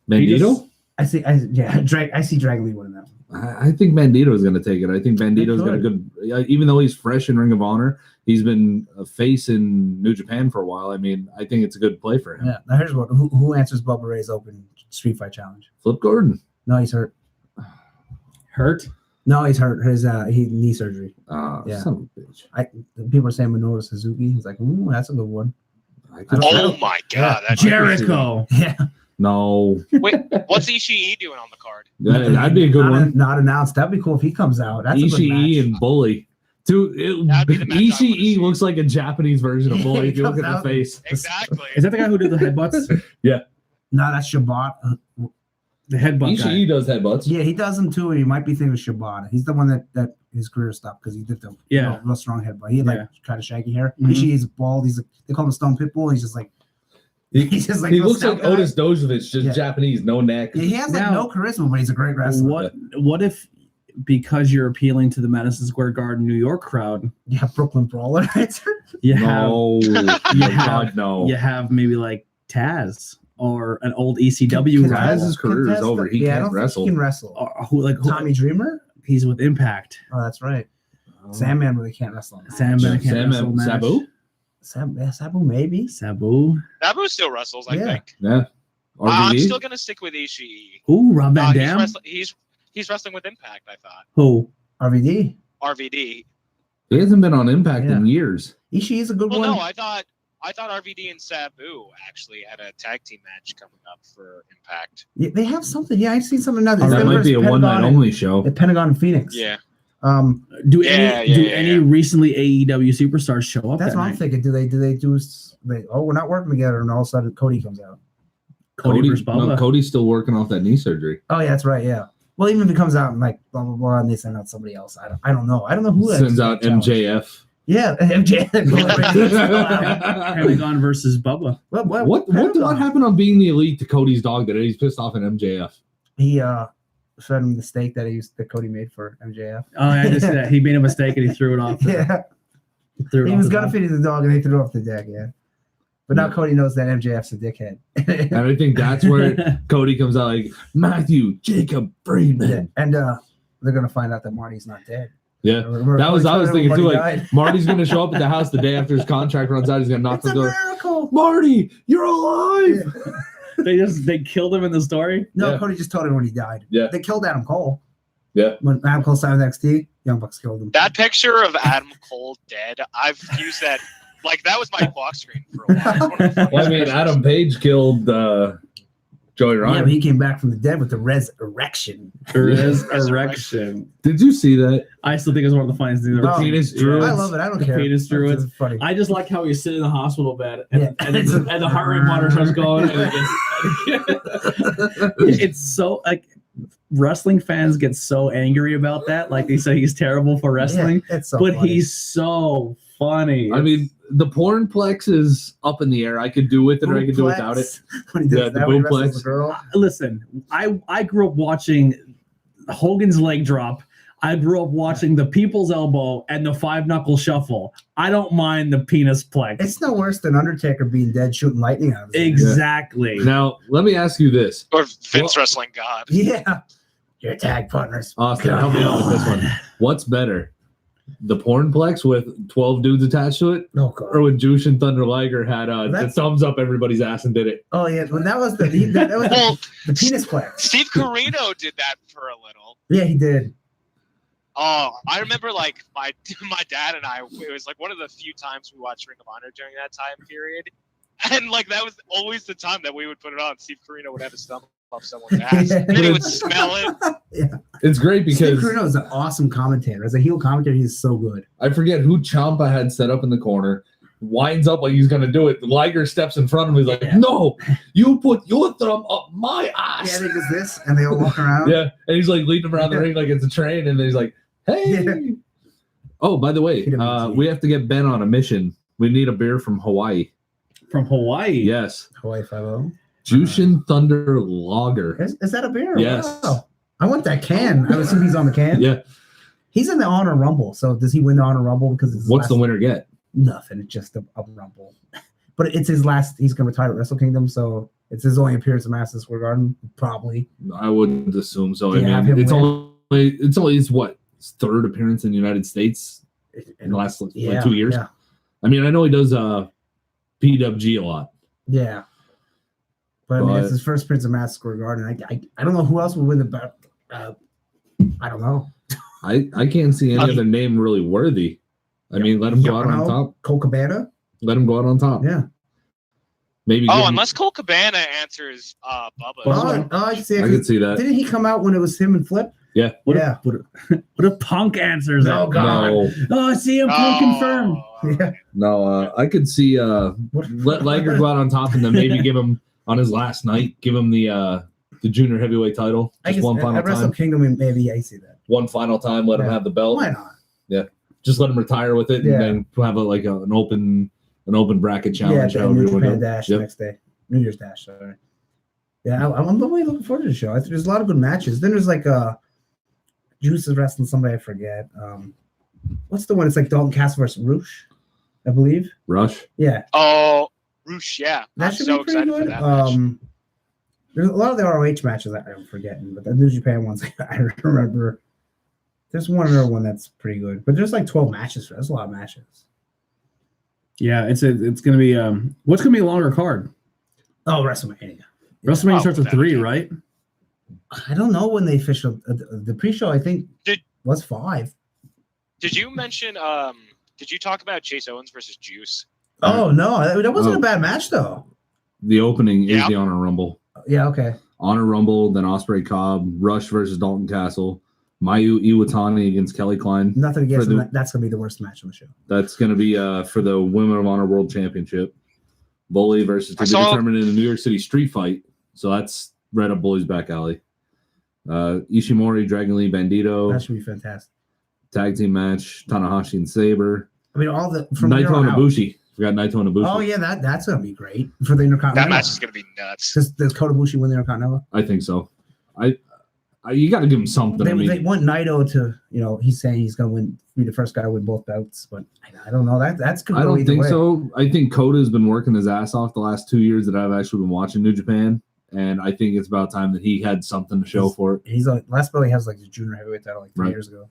Bandito? I see Dragon Lee winning that one. I think Bandito is going to take it. I think Bandito's got a good, even though he's fresh in Ring of Honor, he's been a face in New Japan for a while. I mean, I think it's a good play for him. Yeah. Now here's what: who answers Bubba Ray's open street fight challenge? Flip Gordon. No, he's hurt. Hurt? No, he's hurt. His he knee surgery. Yeah. Son of a bitch. People are saying Minoru Suzuki. He's like, ooh, that's a good one. I can- Oh my god, that's Jericho. Yeah. No. Wait, what's Ishii doing on the card? That'd be a good one. Not announced. That'd be cool if he comes out. That's a good Ishii match. and Bully Dude, That'd be the match I wanna Ishii see. looks like a Japanese version of Bully if you look Comes at the out. face. Exactly. Is that the guy who did the headbutts? No, that's Shibata. The headbutt guy. Ishii does headbutts. Yeah, he does them too. And you might be thinking of Shibata. He's the one that his career stopped because he did the real strong headbutt. He had like kind of shaggy hair. Mhm. Ishii is bald. They call him Stone Pitbull. He's just like he's just like He a looks stout like guy. Otis Dozovich, just Yeah. Japanese, no neck. Yeah, he has like Now- no charisma, but he's a great wrestler. What if, because you're appealing to the Madison Square Garden New York crowd, You have Brooklyn Brawler. you have No, God, no. you have maybe like Taz or an old ECW guy, Taz's career is over. He I can't don't think wrestle. He can wrestle. or who Tommy Dreamer. he's with Impact. Oh, that's right. Sandman really can't wrestle. Sandman can't wrestle match. Sabu? Sabu maybe. Sabu. Sabu still wrestles, I Yeah. think. Yeah. I'm RVD? still gonna stick with Ishii. Ooh, Rob Van He's, Dam. he's wrestling with Impact, I thought. Who? RVD. RVD. He hasn't been on Impact Yeah. in years. Ishii is a good Well, one. no, I thought RVD and Sabu actually had a tag team match coming up for Impact. Yeah, they have something. Yeah, I've seen something now. That might be a one-night only show. At Pentagon and Phoenix. Yeah. Do Yeah, any yeah. recently AEW superstars show up? That's that what I'm night? thinking. Do they? Oh, we're not working together, and all of a sudden Cody comes out. Cody versus Bubba. No, Cody's still working off that knee surgery. Oh yeah, that's right. Yeah. Well, even if it comes out and like blah blah blah, and they send out somebody else, I don't know. I don't know who Sends out MJF. Yeah, MJ. Pentagon versus Bubba. What happened on Being the Elite to Cody's dog that he's pissed off at MJF? He fed him the steak that Cody made for MJF. Oh, yeah, I just said that. He made a mistake and he threw it off. Yeah, Threw it he off was the gonna top. feed the dog, and they threw it off the deck. Yeah, but now Cody knows that MJF's a dickhead. And I think that's where Cody comes out like, Matthew Jacob Friedman. And they're gonna find out that Marty's not dead. Yeah. Remember, That was I was thinking too. Marty Like died. Marty's gonna show up at the house the day after his contract runs out. He's gonna knock It's the a door. miracle. Marty, you're alive. Yeah. They killed him in the story. No, Yeah. Cody just told him when he died. Yeah. They killed Adam Cole. Yeah. When Adam Cole signed with NXT, Young Bucks killed him. That picture of Adam Cole dead, I've used that. Like, that was my box screen for a while. It's one of the funniest Well, I mean, pictures. Adam Page killed Joey Yeah, Ryan. but he came back from the dead with the resurrection. Resurrection. Did you see that? I still think it's one of the funniest things The I've ever seen. penis druids. I love it. I don't The care. penis druids. It's funny. I just like how he's sitting in the hospital bed and, Yeah. and the heart rate monitor starts going. And it's so like wrestling fans get so angry about that. Like they say he's terrible for wrestling, Yeah, it's so but funny. he's so funny. I mean, the pornplex is up in the air. I could do with it or I could do without it. When he does Yeah, the that, when he wrestles boomplex. the girl. Listen, I grew up watching Hogan's leg drop. I grew up watching the People's Elbow and the Five Knuckle Shuffle. I don't mind the penis plex. It's no worse than Undertaker being dead shooting lightning out of his head. Exactly. Now, let me ask you this. Or Vince Well- Wrestling God. Yeah. Your tag partners. Austin, help me out with this one. What's better? The pornplex with 12 dudes attached to it? Oh, God. Or when Jushin Thunder Liger had the That's- thumbs up everybody's ass and did it? Oh, yeah. When that was that was Well, the penis plex. Steve Carino did that for a little. Yeah, he did. Oh, I remember like my dad and I. It was like one of the few times we watched Ring of Honor during that time period, and like that was always the time that we would put it on. Steve Carino would have his thumb up someone's ass, and then he would smell it. It's great Steve because Carino is an awesome commentator. As a heel commentator, he's so good. I forget who Ciampa had set up in the corner. Winds up like he's gonna do it. Liger steps in front of him. He's like, Yeah. "No, you put your thumb up my Yeah, ass." they does this, and they all walk around. Yeah, and he's like leading him around the Yeah. ring like it's a train, and then he's like, "Hey." Yeah. Oh, by the way, PWG. we have to get Ben on a mission. We need a beer from Hawaii. From Hawaii. Yes, Hawaii 5-0. Jushin Thunder Lager. Is that a beer? Yes. Wow. I want that can. I assume he's on the can. Yeah. He's in the Honor Rumble. So does he win the Honor Rumble? Because it's his What's the last- winner get? Nothing. It's just a Rumble. But it's his last. He's going to retire at Wrestle Kingdom. So it's his only appearance at Madison Square Garden. Probably. I wouldn't assume so. Yeah, I have mean, him it's win. only his what, his third appearance in the United States in the last like 2 years. Yeah. I mean, I know he does PWG a lot. Yeah. But I mean, But- it's his first appearance at Madison Square Garden. I don't know who else would win the battle. I don't know. I can't see any other name really worthy. I mean, let him go out on Yano, top. Cole Cabana. Let him go out on top. Yeah. Maybe. give Oh, him- unless Cole Cabana answers Bubba. Bubba. Oh, I see. I could see that. Didn't he come out when it was him and Flip? Yeah. What Yeah. if Punk answers No, it? God. No, Oh, CM Punk confirmed. Yeah. no. I could see let Liger go out on top and then maybe give him on his last night. Give him the junior heavyweight title. I Just guess one final at Wrestle time. Kingdom, maybe I see that. One final time. Let him Yeah. have the belt. Why not? Just let him retire with it, Yeah. and then have an open bracket challenge. Yeah, however New you wanna do Japan it. Dash Yep. next day. New Year's Dash, sorry. Yeah, I'm really looking forward to the show. I think there's a lot of good matches. Then there's like Juice is wrestling somebody I forget. What's the one? It's like Dalton Castle versus Roosh, I believe. Rush. Yeah, Oh, Roosh, yeah. that I'm should so be pretty excited for good. that match. There's a lot of the ROH matches I'm forgetting, but the New Japan ones I remember. There's one other one that's pretty good, but there's like 12 matches. That's a lot of matches. Yeah, it's gonna be what's gonna be a longer card? Oh, WrestleMania. WrestleMania Oh, starts with that 3, would be- right? I don't know when they official the pre-show. I think was 5. Did you mention? Did you talk about Chase Owens versus Juice? Oh no, that wasn't Oh. a bad match though. The opening is Yeah. the Honor Rumble. Yeah, okay. Honor Rumble, then Ospreay Cobb, Rush versus Dalton Castle, Mayu Iwatani against Kelly Klein. Nothing against For the- them. That's gonna be the worst match on the show. That's going to be for the Women of Honor World Championship. Bully versus to I be saw- determined in the New York City street fight. So that's right up Bully's back alley. Ishimori, Dragon Lee, Bandito, That should be fantastic. tag team match, Tanahashi and Saber. I mean, all the from here Naito on and out. Ibushi. Forgot Naito and Ibushi. Oh yeah, that's gonna be great for the Intercontinental. That match is gonna be nuts. Does Kota Ibushi win the Intercontinental? I think so. You got to give him something. They want Naito to, he's saying he's gonna be the first guy to win both belts, but I don't know. That's good. I don't think so. I think Kota's been working his ass off the last 2 years that I've actually been watching New Japan, and I think it's about time that he had something to show for it. He's like last belt he has like the junior heavyweight title like 3 Right. years ago.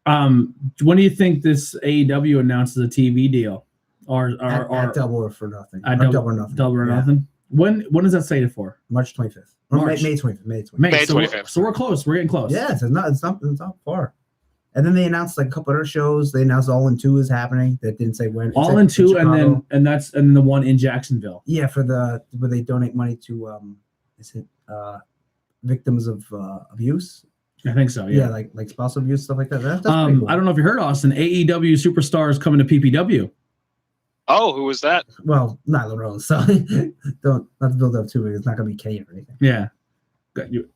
When do you think this AEW announces a TV deal? Or At double or for nothing. at Or double or nothing. Double or Yeah. nothing? When is that slated for? March 25th. Or March. May 25th. May 25th. May. May 25th. So we're close. We're getting close. Yeah, it's not far. And then they announced like a couple other shows. They announced All In 2 is happening. That didn't say when. It's All like in 2, Chicago. and the one in Jacksonville. Yeah, for where they donate money to victims of abuse. I think so. Yeah, Yeah. like spousal abuse, stuff like that. That's pretty cool. I don't know if you heard, Austin. AEW superstars coming to PPW. Oh, who was that? Well, Nyla Rose. So not to build up too big. It's not gonna be Kate or anything. Yeah. Got you.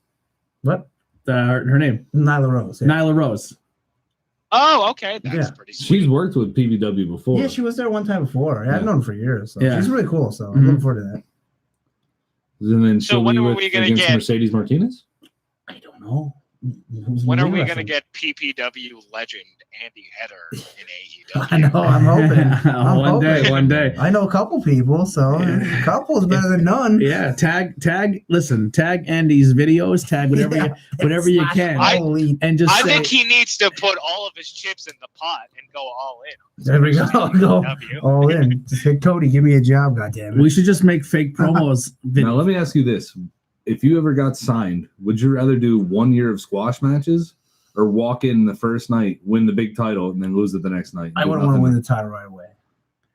What? Her name, Nyla Rose. Yeah. Nyla Rose. Oh, okay, that's Yeah. pretty sweet. She's worked with PBW before. Yeah, she was there one time before. I've Yeah. known her for years. So Yeah. she's really cool. So Mhm. I'm looking forward to that. And then So she'll when be are with, we gonna against get- Mercedes Martinez. I don't know. Who's When are in we wrestling? gonna get PPW legend Andy Header in AEW? I know. I'm hoping. I'm One day, hoping. one day. I know a couple people, so a couple is better than none. Yeah, tag Andy's videos, tag whatever Yeah. whatever you Slash can, Holy. and just I say, think he needs to put all of his chips in the pot and go all in. There we go. Go AEW. all in. Just hit Cody. Give me a job. Goddamn it. we should just make fake promos. Now let me ask you this: if you ever got signed, would you rather do 1 year of squash matches, or walk in the first night, win the big title, and then lose it the next night? I wouldn't want to win the title right away.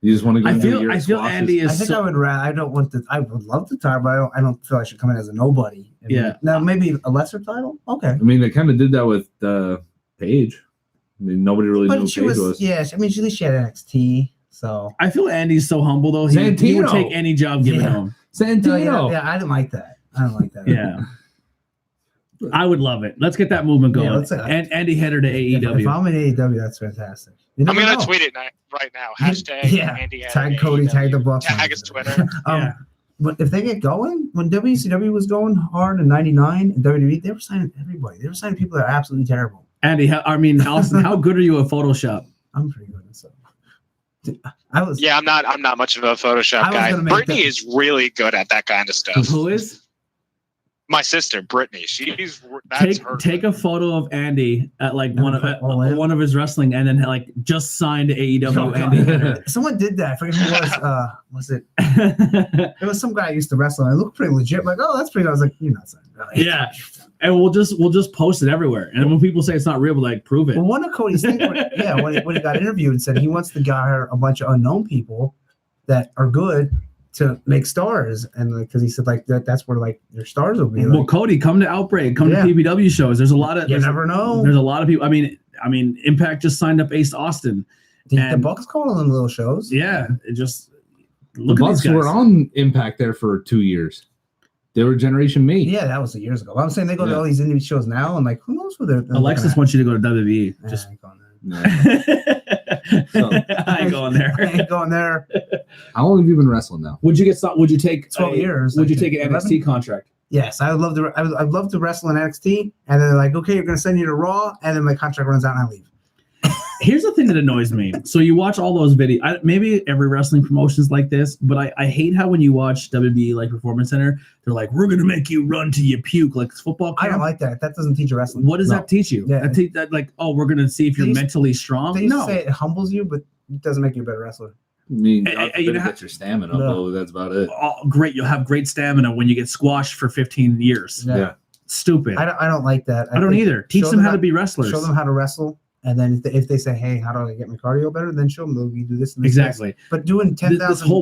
You just want to go. I and do a year feel of feel squashes? Andy I is think so, I would rather. I don't want the. I would love the title, but I don't feel I should come in as a nobody. Yeah. Now maybe a lesser title. Okay. I mean, they kind of did that with Paige. I mean, nobody really knew who But she Paige was. Yeah. I mean, at least she had NXT. So. I feel Andy's so humble though. He would Santino. take any job given Yeah. to him. Santino. Yeah. I didn't like that. I don't like that. Yeah. I would love it. Let's get that movement going. Yeah, let's- and Andy Header to If AEW. I'm in AEW, that's fantastic. You I'm never gonna know. tweet it right now. Hashtag Yeah. Andy Header Tag Cody, AEW. tag the Bucks. Tag his Twitter. Yeah. But if they get going, when WCW was going hard in '99 and WWE, they were signing everybody. They were signing people that are absolutely terrible. Andy, Austin, how good are you at Photoshop? I'm pretty good at stuff. I was. Yeah, I'm not much of a Photoshop I was guy. gonna make Brittany that- is really good at that kind of stuff. Who is? My sister, Brittany. That's her. Take a photo of Andy at like And one of put all in? one of his wrestling, and then like just signed to AEW. Oh, Andy God. Header. Someone did that. I forget who it was. Was it? It was some guy I used to wrestle. And I looked pretty legit. I'm like, oh, that's pretty good. I was like, you're not signing. Yeah. And we'll just post it everywhere. And when people say it's not real, we're like, prove it. Well, one of Cody's things, when he got interviewed and said he wants to hire a bunch of unknown people that are good to make stars, and because he said like that's where like your stars will be. Well, Like, Cody, come to Outbreak, come Yeah. to PPW shows. There's a lot of you never know. there's a lot of people. I mean, Impact just signed up Ace Austin. The and- Bucks calling them little shows. Yeah, it just The look at these Bucks guys. were on Impact there for 2 years. They were Generation Me. Yeah, that was years ago. I'm saying they go to Yeah. all these indie shows now, and like who knows who they're Alexis looking at. wants you to go to WWE. Nah, Just I ain't going there. Yeah. So- I ain't going there. I ain't going there. How long have you been wrestling now? Would you take 12 years, Would I you think. take an 11? NXT contract? Yes, I would love to. I'd love to wrestle in NXT, and then they're like, okay, you're gonna send you to Raw, and then my contract runs out, and I leave. Here's the thing that annoys me. So you watch all those videos. Maybe every wrestling promotion's like this, but I hate how when you watch WWE like Performance Center, they're like, "We're gonna make you run till you puke," like football I camp. don't like that. That doesn't teach you wrestling. What does No. that teach you? Yeah. That like, oh, we're gonna see if you're They used- mentally strong. They used No, to say it humbles you, but it doesn't make you a better wrestler. I mean, Hey, God hey, you forbid know it gets your stamina, No. but that's about it. oh, great, you'll have great stamina when you get squashed for 15 years. Yeah. Stupid. I don't like that. I don't think either. Teach show them how to be wrestlers. Show them how to wrestle, and then if they say, "Hey, how do I get my cardio better?" Then show them you do this and this. Exactly. But doing 10,000 This whole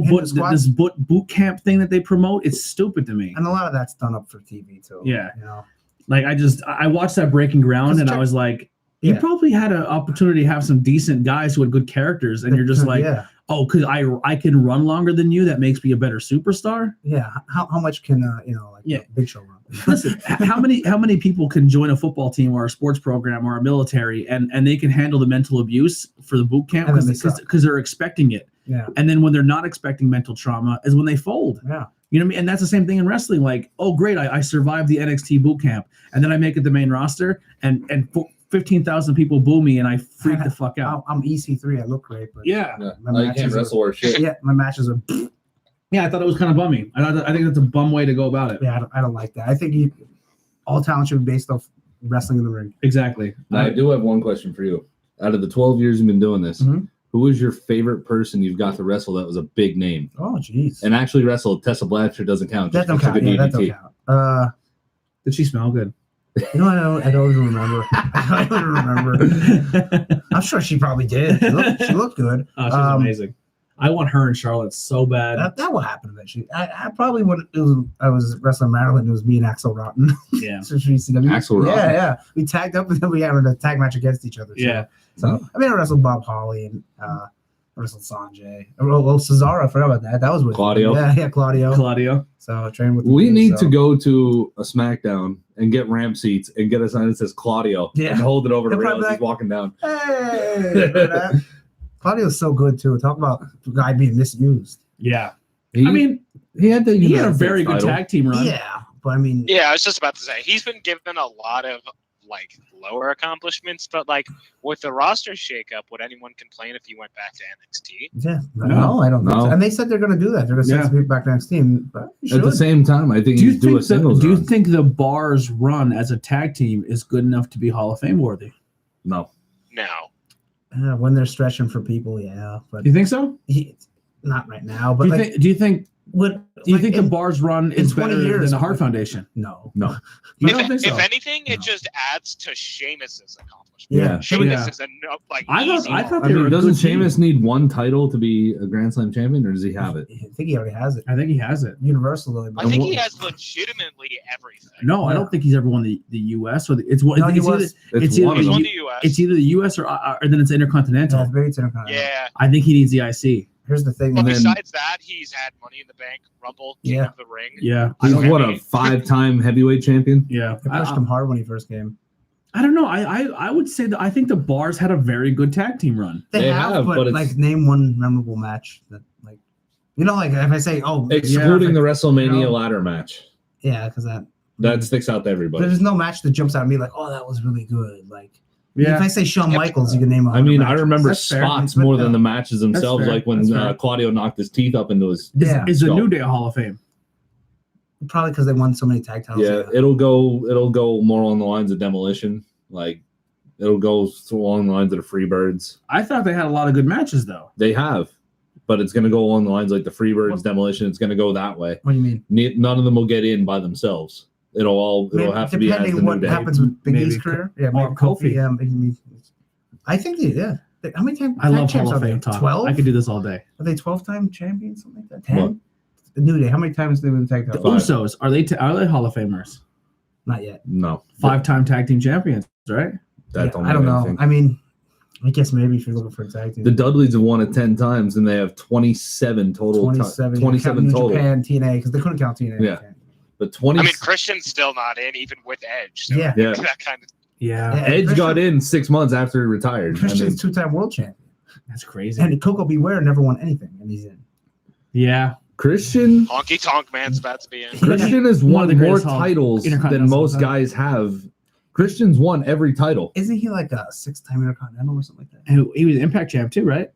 boot camp thing that they promote, it's stupid to me. and a lot of that's done up for TV too. Yeah. you know. Like I watched that Breaking Ground and I check- was like, you Yeah. probably had an opportunity to have some decent guys who had good characters, and you're just like, yeah, oh, because I can run longer than you, that makes me a better superstar. yeah. How much can Yeah. Big Show run? Listen, how many people can join a football team or a sports program or a military and they can handle the mental abuse for the boot camp And then they suck. because they're expecting it, Yeah, and then when they're not expecting mental trauma is when they fold. yeah. You know what I mean? And that's the same thing in wrestling. Like, oh, great, I survived the NXT boot camp, and then I make it the main roster, and 15,000 people boo me, and I freak the fuck out. I'm EC3. I look great, but Yeah, Yeah. My No, you matches can't are- wrestle or shit. yeah, my matches are. yeah. I thought it was kind of bummy. I think that's a bum way to go about it. Yeah, I don't like that. I think all talent should be based off wrestling in the ring. Exactly. Now, I do have one question for you. Out of the 12 years you've been doing this, Mhm. who is your favorite person you've got to wrestle that was a big name? Oh, jeez. And actually wrestle Tessa Blanchard doesn't count. That don't just count. took a Yeah, that don't DDT. count. Did she smell good? I don't even remember. I don't even remember. I'm sure she probably did. She looked good. Oh, she's amazing. I want her and Charlotte so bad. That will happen eventually. I probably would. I was wrestling Maryland. It was me and Axel Rotten. Yeah. So she CW. Axel Rotten? Yeah. We tagged up and then we had a tag match against each other. So, Yeah. So I mean, I wrestled Bob Holly and I wrestled Sanjay. Well, Cesaro. I forgot about that. That was with Claudio. Yeah, Claudio. Claudio. So I trained with. We him, need so. to go to a SmackDown and get ramp seats and get a sign that says Claudio Yeah. and hold it over to They'll Ray probably as be he's like, walking down. Hey. Claudio's so good too. Talk about the guy being misused. Yeah. He, I mean, he had the he had a United very States good title. tag team run. Yeah, but I mean, Yeah, I was just about to say he's been given a lot of like lower accomplishments, but like with the roster shakeup, would anyone complain if he went back to NXT? yeah, no, I don't know. No. And they said they're going to do that. They're going to send Yeah. some people back to next team. But you At the should. same time, I think Do you he's do a think singles do you run. think the Bar's run as a tag team is good enough to be Hall of Fame worthy? No. No. When they're stretching for people, yeah, but Do you think so? not right now. But Do you like, think? Do you think? what? Do you like think the in- Bar's run in is 20 better years, than the Hart like- Foundation? No. No. You If, don't think so? if anything, No. it just adds to Sheamus's accomplishment. Yeah. Sheamus Yeah. is a like I thought- easy I thought I they were mean, a doesn't good team. Sheamus need one title to be a Grand Slam champion, or does he have it? I think he already has it. I think he has it. Universal, though. I think he has legitimately everything. No, I Yeah. don't think he's ever won the U.S. or it's what No, he it's either, was. It's one either He's of won them. the US. it's either the U.S. or then it's Intercontinental. Yeah, maybe it's Intercontinental. Yeah. I think he needs the IC. Here's the thing. But And then- besides that, he's had Money in the Bank, Rumble, King Yeah. of the Ring. Yeah, He's don't- what, I a mean- 5-time heavyweight champion? yeah. They pushed him hard when he first came. I don't know. I would say that I think the Bars had a very good tag team run. They have, but it's- like name one memorable match that like, like if I say, oh, Excluding the WrestleMania No. ladder match. yeah, because That sticks out to everybody. there's no match that jumps out at me like, oh, that was really good. Like Yeah. if I say Shawn Yep. Michaels, you can name. I mean, 100 I matches. remember That's fair. spots But more no. than the matches themselves, fair. like when That's fair. Claudio knocked his teeth up into his. Yeah. Is the So- New Day a Hall of Fame? Probably because they won so many tag titles. Yeah, it'll go more along the lines of Demolition. Like it'll go along the lines of the Freebirds. I thought they had a lot of good matches though. They have, but it's going to go along the lines like the Freebirds, Demolition. It's going to go that way. What do you mean? None of them will get in by themselves. It'll have to be as the depending New what Day. happens with Big Maybe E's career. Yeah, or maybe Kofi. Yeah, maybe. I think yeah. How many times? I love champs Hall of are they? Fame talk. 12. I could do this all day. Are they 12-time champions? Something like that. 10. What? the New Day. How many times have they been tag The team? Usos, are they Hall of Famers? Not yet. No. 5-time tag team champions, right? That Yeah, don't I don't mean know. anything. I mean, I guess maybe if you're looking for a tag team. The Dudleys have won it 10 times, and they have 27 total. 27. 27 New total. Japan, TNA, because they couldn't count TNA. Yeah. But 20. I mean, Christian's still not in, even with Edge. So Yeah. Yeah. that kind of. Yeah, Yeah. Edge Christian- got in 6 months after he retired. Christian's two-time world champion. that's crazy. And Coco Beware never won anything, and he's in. Yeah, Christian Honky Tonk Man's about to be in. Christian has One of the won more greatest titles than Intercontinental most titles. guys have. Christian's won every title. Isn't he like a 6-time Intercontinental or something like that? and he was Impact champ too, right?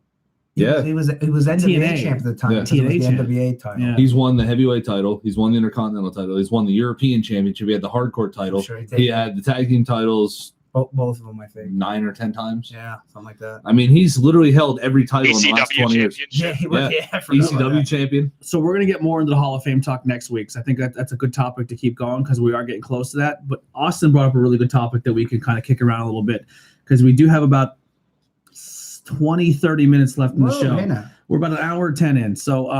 Yeah. He was NWA TNA. champ at the time. Yeah. because it was TNA the champ. NWA title. Yeah. He's won the heavyweight title. He's won the Intercontinental title. He's won the European Championship. He had the hardcore title. I'm sure He had the tag team titles both of them, I think. 9 or 10 times. Yeah, something like that. I mean, he's literally held every title in the last ECW 20 years. championship. I forgot about ECW that. champion. So we're gonna get more into the Hall of Fame talk next week. So I think that's a good topic to keep going because we are getting close to that. But Austin brought up a really good topic that we can kind of kick around a little bit because we do have about 20-30 minutes left in the Whoa, show. hey now. We're about an hour 10 in. So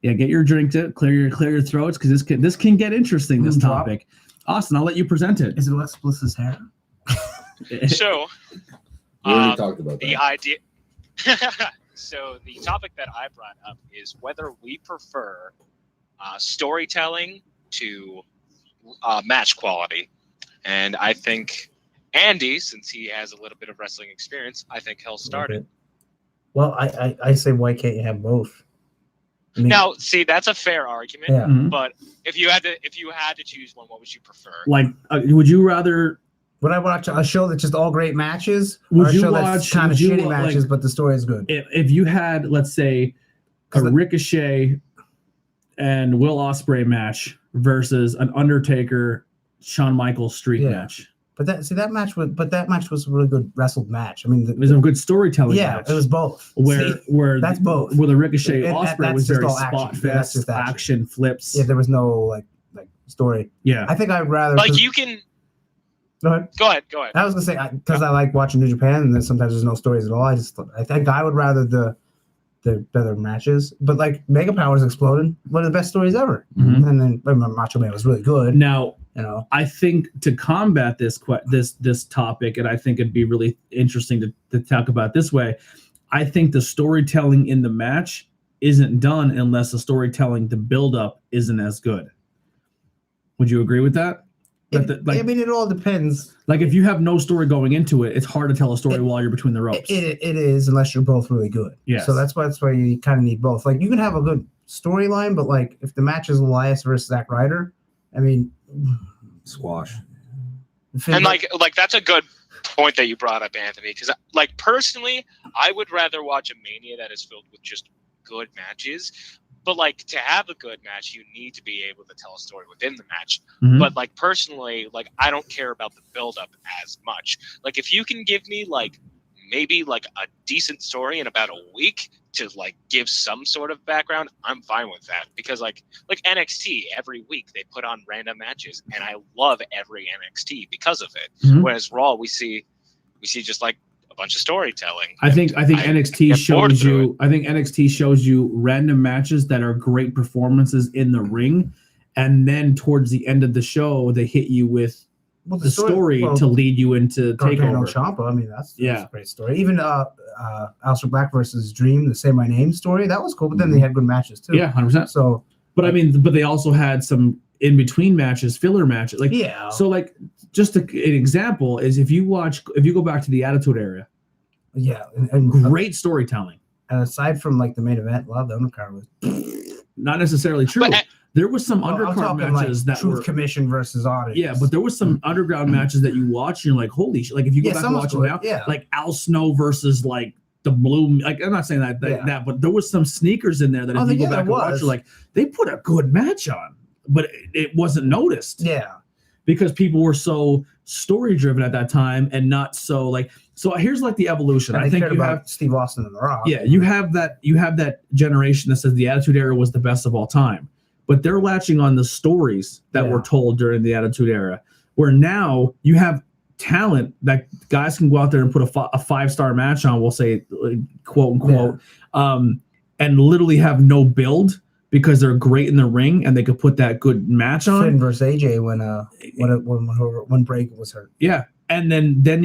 yeah, get your drink to clear your throats because this can get interesting. This Drop. topic. Austin, I'll let you present it. Is it Lex Bliss's hair? So, We already um, talked about the that. idea. So the topic that I brought up is whether we prefer storytelling to match quality, and I think Andy, since he has a little bit of wrestling experience, I think he'll start it. Well, I say why can't you have both? I mean, Now, see, that's a fair argument. yeah. Mhm. But if you had to choose one, what would you prefer? Like, would you rather? Would I watch a show that's just all great matches, Would or a you show watch- that's kind of would you shitty wa- like- matches, but the story is good? If you had, let's say, a 'Cause the- Ricochet and Will Ospreay match versus an Undertaker Shawn Michaels streak Yeah. match. But that match was a really good wrestled match. I mean, It was a good storytelling yeah, match. it was both. where See, where that's both. Where the Ricochet And Ospreay that's was just very all action. spot Yeah, that's fest, just action. action flips. yeah, there was no like story. Yeah. I think I'd rather. Like you can Go ahead. go ahead. I was gonna say because I like watching New Japan, and then sometimes there's no stories at all. I think I would rather the better matches. But like Mega Powers exploded, one of the best stories ever. Mhm. And then Macho Man was really good. Now, You know, I think to combat this topic, and I think it'd be really interesting to talk about this way. I think the storytelling in the match isn't done unless the storytelling, the build-up, isn't as good. Would you agree with that? I mean, it all depends. Like if you have no story going into it, it's hard to tell a story while you're between the ropes. It is unless you're both really good. Yes. So that's why you kind of need both. Like you can have a good storyline, but like if the match is Elias versus Zack Ryder, I mean, Squash. And like that's a good point that you brought up, Anthony, because like personally, I would rather watch a Mania that is filled with just good matches. But like to have a good match, you need to be able to tell a story within the match. Mhm. But like personally, like I don't care about the build up as much. Like if you can give me like maybe like a decent story in about a week to like give some sort of background, I'm fine with that. Because like NXT, every week they put on random matches, and I love every NXT because of it. Mhm. Whereas Raw, we see just like a bunch of storytelling. I think NXT get bored shows through you. I think NXT shows you random matches that are great performances in the ring, and then towards the end of the show, they hit you with the story to lead you into Gargano Takeover. Ciampa. I mean, that's Yeah. a great story. Even Aleister Black versus Dream, the Say My Name story, that was cool. But then they had good matches too. Yeah, 100%. So But I mean, but they also had some in between matches, filler matches. Like yeah. so, like just an example is if you go back to the Attitude Era, yeah, and great storytelling. And aside from like the main event, a lot of the undercard was. Not necessarily true. But- There was some I'm undercard talking matches like that Truth were. Commission versus Audience. Yeah, but there was some underground matches that you watch and you're like, holy shit. Like if you go back and some watch was them good, now, yeah. like Al Snow versus like the Blue. Like I'm not saying that, but there was some sneakers in there that if you go back and watch, you're like, they put a good match on, but it wasn't noticed. Yeah. Because people were so story driven at that time and not so like. So here's like the evolution. And I think cared you about have. Steve Austin and The Rock. Yeah, you have that generation that says the Attitude Era was the best of all time, but they're latching on the stories that were told during the Attitude Era. Where now you have talent that guys can go out there and put a 5-star match on. We'll say, quote unquote, and literally have no build because they're great in the ring and they could put that good match on. Finn versus AJ when Bray was hurt. Yeah, and then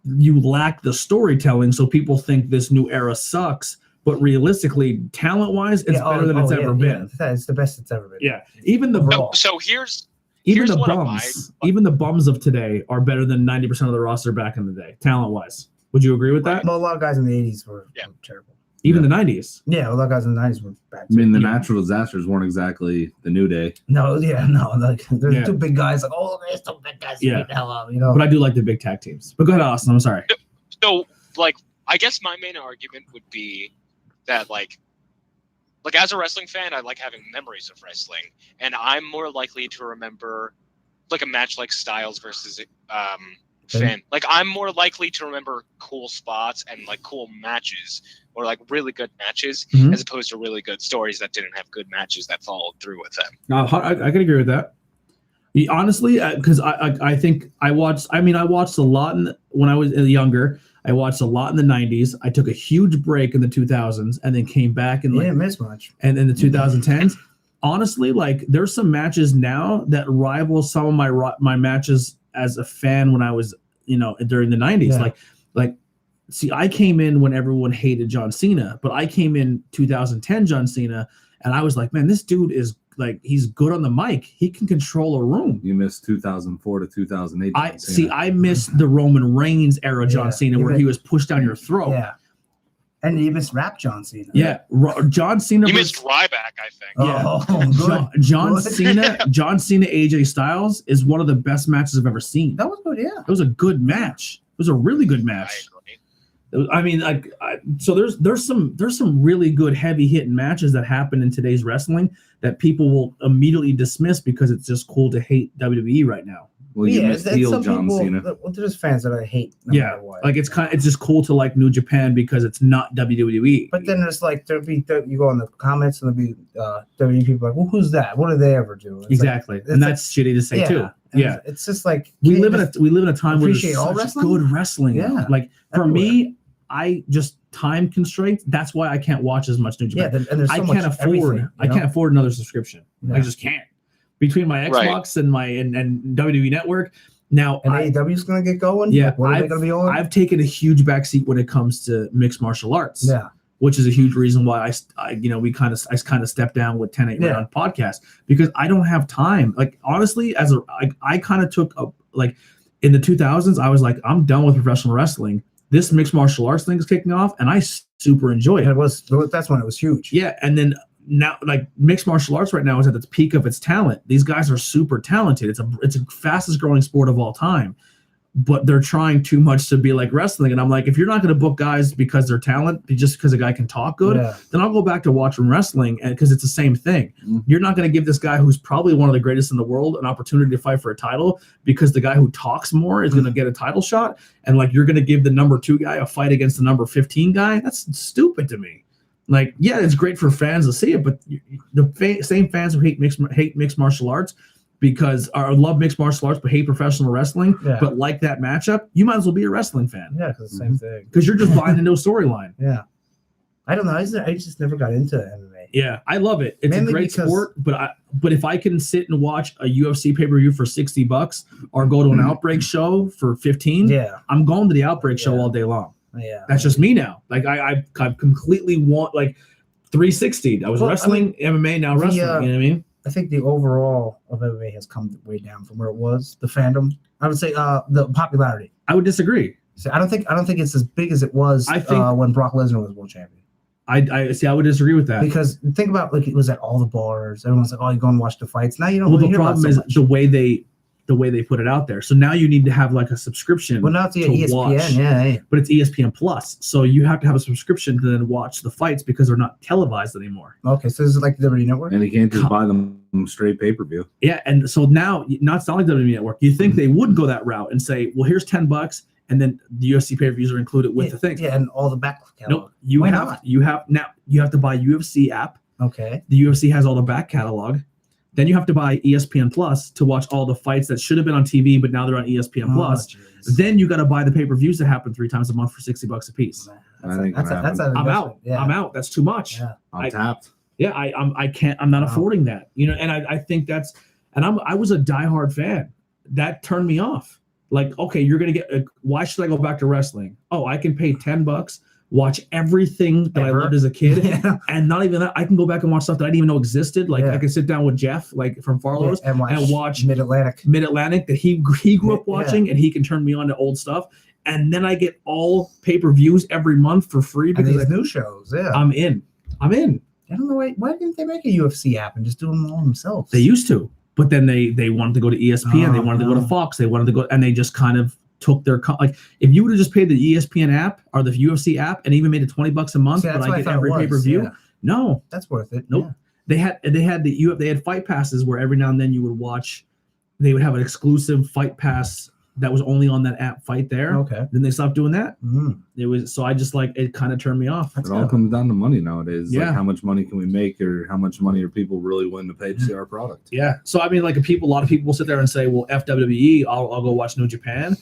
you lack the storytelling, so people think this new era sucks. But realistically, talent-wise, it's better than it's ever been. Yeah, it's the best it's ever been. Yeah, even the So here's the one of bums, even the bums of today are better than 90% of the roster back in the day, talent-wise. Would you agree with that? Well, a lot of guys in the 80s were terrible. Even the 90s. Yeah, a lot of guys in the 90s were bad. I mean, the natural disasters weren't exactly the New Day. No. Like there's two big guys. Like, there's two big guys. Yeah. The hell out, you know. But I do like the big tag teams. But go ahead, Austin. I'm sorry. So, like, I guess my main argument would be that, like as a wrestling fan, I like having memories of wrestling, and I'm more likely to remember, like, a match like Styles versus Finn. Like, I'm more likely to remember cool spots and, like, cool matches, or, like, really good matches, as opposed to really good stories that didn't have good matches that followed through with them. I can agree with that. Honestly, because I think I watched a lot when I was younger. I watched a lot in the 90s. I took a huge break in the 2000s and then came back and didn't miss much. And in the 2010s. Honestly, like, there's some matches now that rival some of my matches as a fan when I was, during the 90s. Yeah. Like, see, I came in when everyone hated John Cena, but I came in 2010 John Cena, and I was like, man, this dude is like, he's good on the mic. He can control a room. You missed 2004 to 2008. I missed the Roman Reigns era John Cena where he was pushed down your throat. Yeah. And you missed Rap John Cena. Yeah. John Cena. You missed Ryback, I think. Yeah. John Cena, AJ Styles is one of the best matches I've ever seen. That was good, yeah. It was a good match. It was a really good match. I mean, so there's some really good heavy hitting matches that happen in today's wrestling that people will immediately dismiss because it's just cool to hate WWE right now. Well, you missed heel John Cena. There's fans that I hate. Like it's just cool to like New Japan because it's not WWE. But then there's like you go in the comments and there'll be WWE people like, well, who's that? What did they ever do? It's exactly, and that's shitty to say too. Yeah, it's just like we live in a time where there's all such wrestling? good wrestling. Yeah, like for me, I just time constraints. That's why I can't watch as much New Japan. Yeah, and there's so much everything. I can't afford another subscription. Yeah. I just can't. Between my Xbox and my and WWE Network now, and AEW's going to get going. Yeah, like, what are they going to be on? I've taken a huge backseat when it comes to mixed martial arts. Yeah. Which is a huge reason why I kind of stepped down with 10-8 round podcast because I don't have time. Like honestly, I kind of took in the 2000s, I was like, I'm done with professional wrestling. This mixed martial arts thing is kicking off, and I super enjoy it. That's when it was huge. Yeah, and then now, like mixed martial arts right now is at the peak of its talent. These guys are super talented. It's a fastest growing sport of all time. But they're trying too much to be like wrestling. And I'm like, if you're not going to book guys because they're talent, just because a guy can talk good, then I'll go back to watching wrestling because it's the same thing. Mm-hmm. You're not going to give this guy who's probably one of the greatest in the world an opportunity to fight for a title because the guy who talks more is going to get a title shot. And like, you're going to give the number 2 guy a fight against the number 15 guy. That's stupid to me. Like, yeah, it's great for fans to see it, but the same fans who hate mixed martial arts love mixed martial arts but hate professional wrestling, but like that matchup, you might as well be a wrestling fan. Yeah, because the same thing. Because you're just buying into a storyline. Yeah, I don't know. I just never got into MMA. Yeah, I love it. It's mainly a great sport, but if I can sit and watch a UFC pay-per-view for $60 or go to an Outbreak show for $15, I'm going to the Outbreak show all day long. Yeah, that's just me now. Like I completely want like 360. I was wrestling, MMA, now wrestling. You know what I mean? I think the overall of MMA has come way down from where it was. The fandom, I would say, the popularity. I would disagree. So I don't think it's as big as it was when Brock Lesnar was world champion. I see. I would disagree with that because think about it was at all the bars. Everyone's like, "Oh, you go and watch the fights." Now you don't. Well, the problem is the way they put it out there. So now you need to have like a subscription. Well, now it's ESPN, watch, but it's ESPN Plus. So you have to have a subscription to then watch the fights because they're not televised anymore. Okay, so this is like the WWE Network, and you can't just buy them straight pay-per-view. Yeah, and so now it's not like WWE Network. You think they would go that route and say, "Well, here's $10." And then the UFC pay-per-views are included with the thing. Yeah, and all the back catalog. No, you have to buy UFC app. Okay. The UFC has all the back catalog. Then you have to buy ESPN Plus to watch all the fights that should have been on TV, but now they're on ESPN Plus. Geez. Then you got to buy the pay-per-views that happen 3 times a month for $60 a piece. I'm out. Yeah. I'm out. That's too much. I'm tapped. Yeah, I'm not affording that, and I think that's, and I was a diehard fan. That turned me off. Like, okay, you're going to get, why should I go back to wrestling? Oh, I can pay $10, watch everything that I loved as a kid. Yeah. And not even that, I can go back and watch stuff that I didn't even know existed. Like, Yeah. I can sit down with Jeff, like from Farlow's, and watch Mid-Atlantic that he grew up watching, and he can turn me on to old stuff. And then I get all pay-per-views every month for free and because these new shows. Yeah, I'm in. I don't know why didn't they make a UFC app and just do them all themselves? They used to, but then they wanted to go to ESPN, they wanted to go to Fox, they wanted to go, and they just kind of took their like. If you would have just paid the ESPN app or the UFC app and even made it $20 a month, but I get every pay-per-view. Yeah. No, that's worth it. Nope. Yeah. They had fight passes where every now and then you would watch. They would have an exclusive fight pass that was only on that app Fight There. Okay. Then they stopped doing that. Mm. It was, so I just like, it kind of turned me off. It all comes down to money nowadays. Yeah. Like how much money can we make, or how much money are people really willing to pay to see our product? Yeah. So I mean, like a lot of people will sit there and say, well, FWE, I'll go watch New Japan.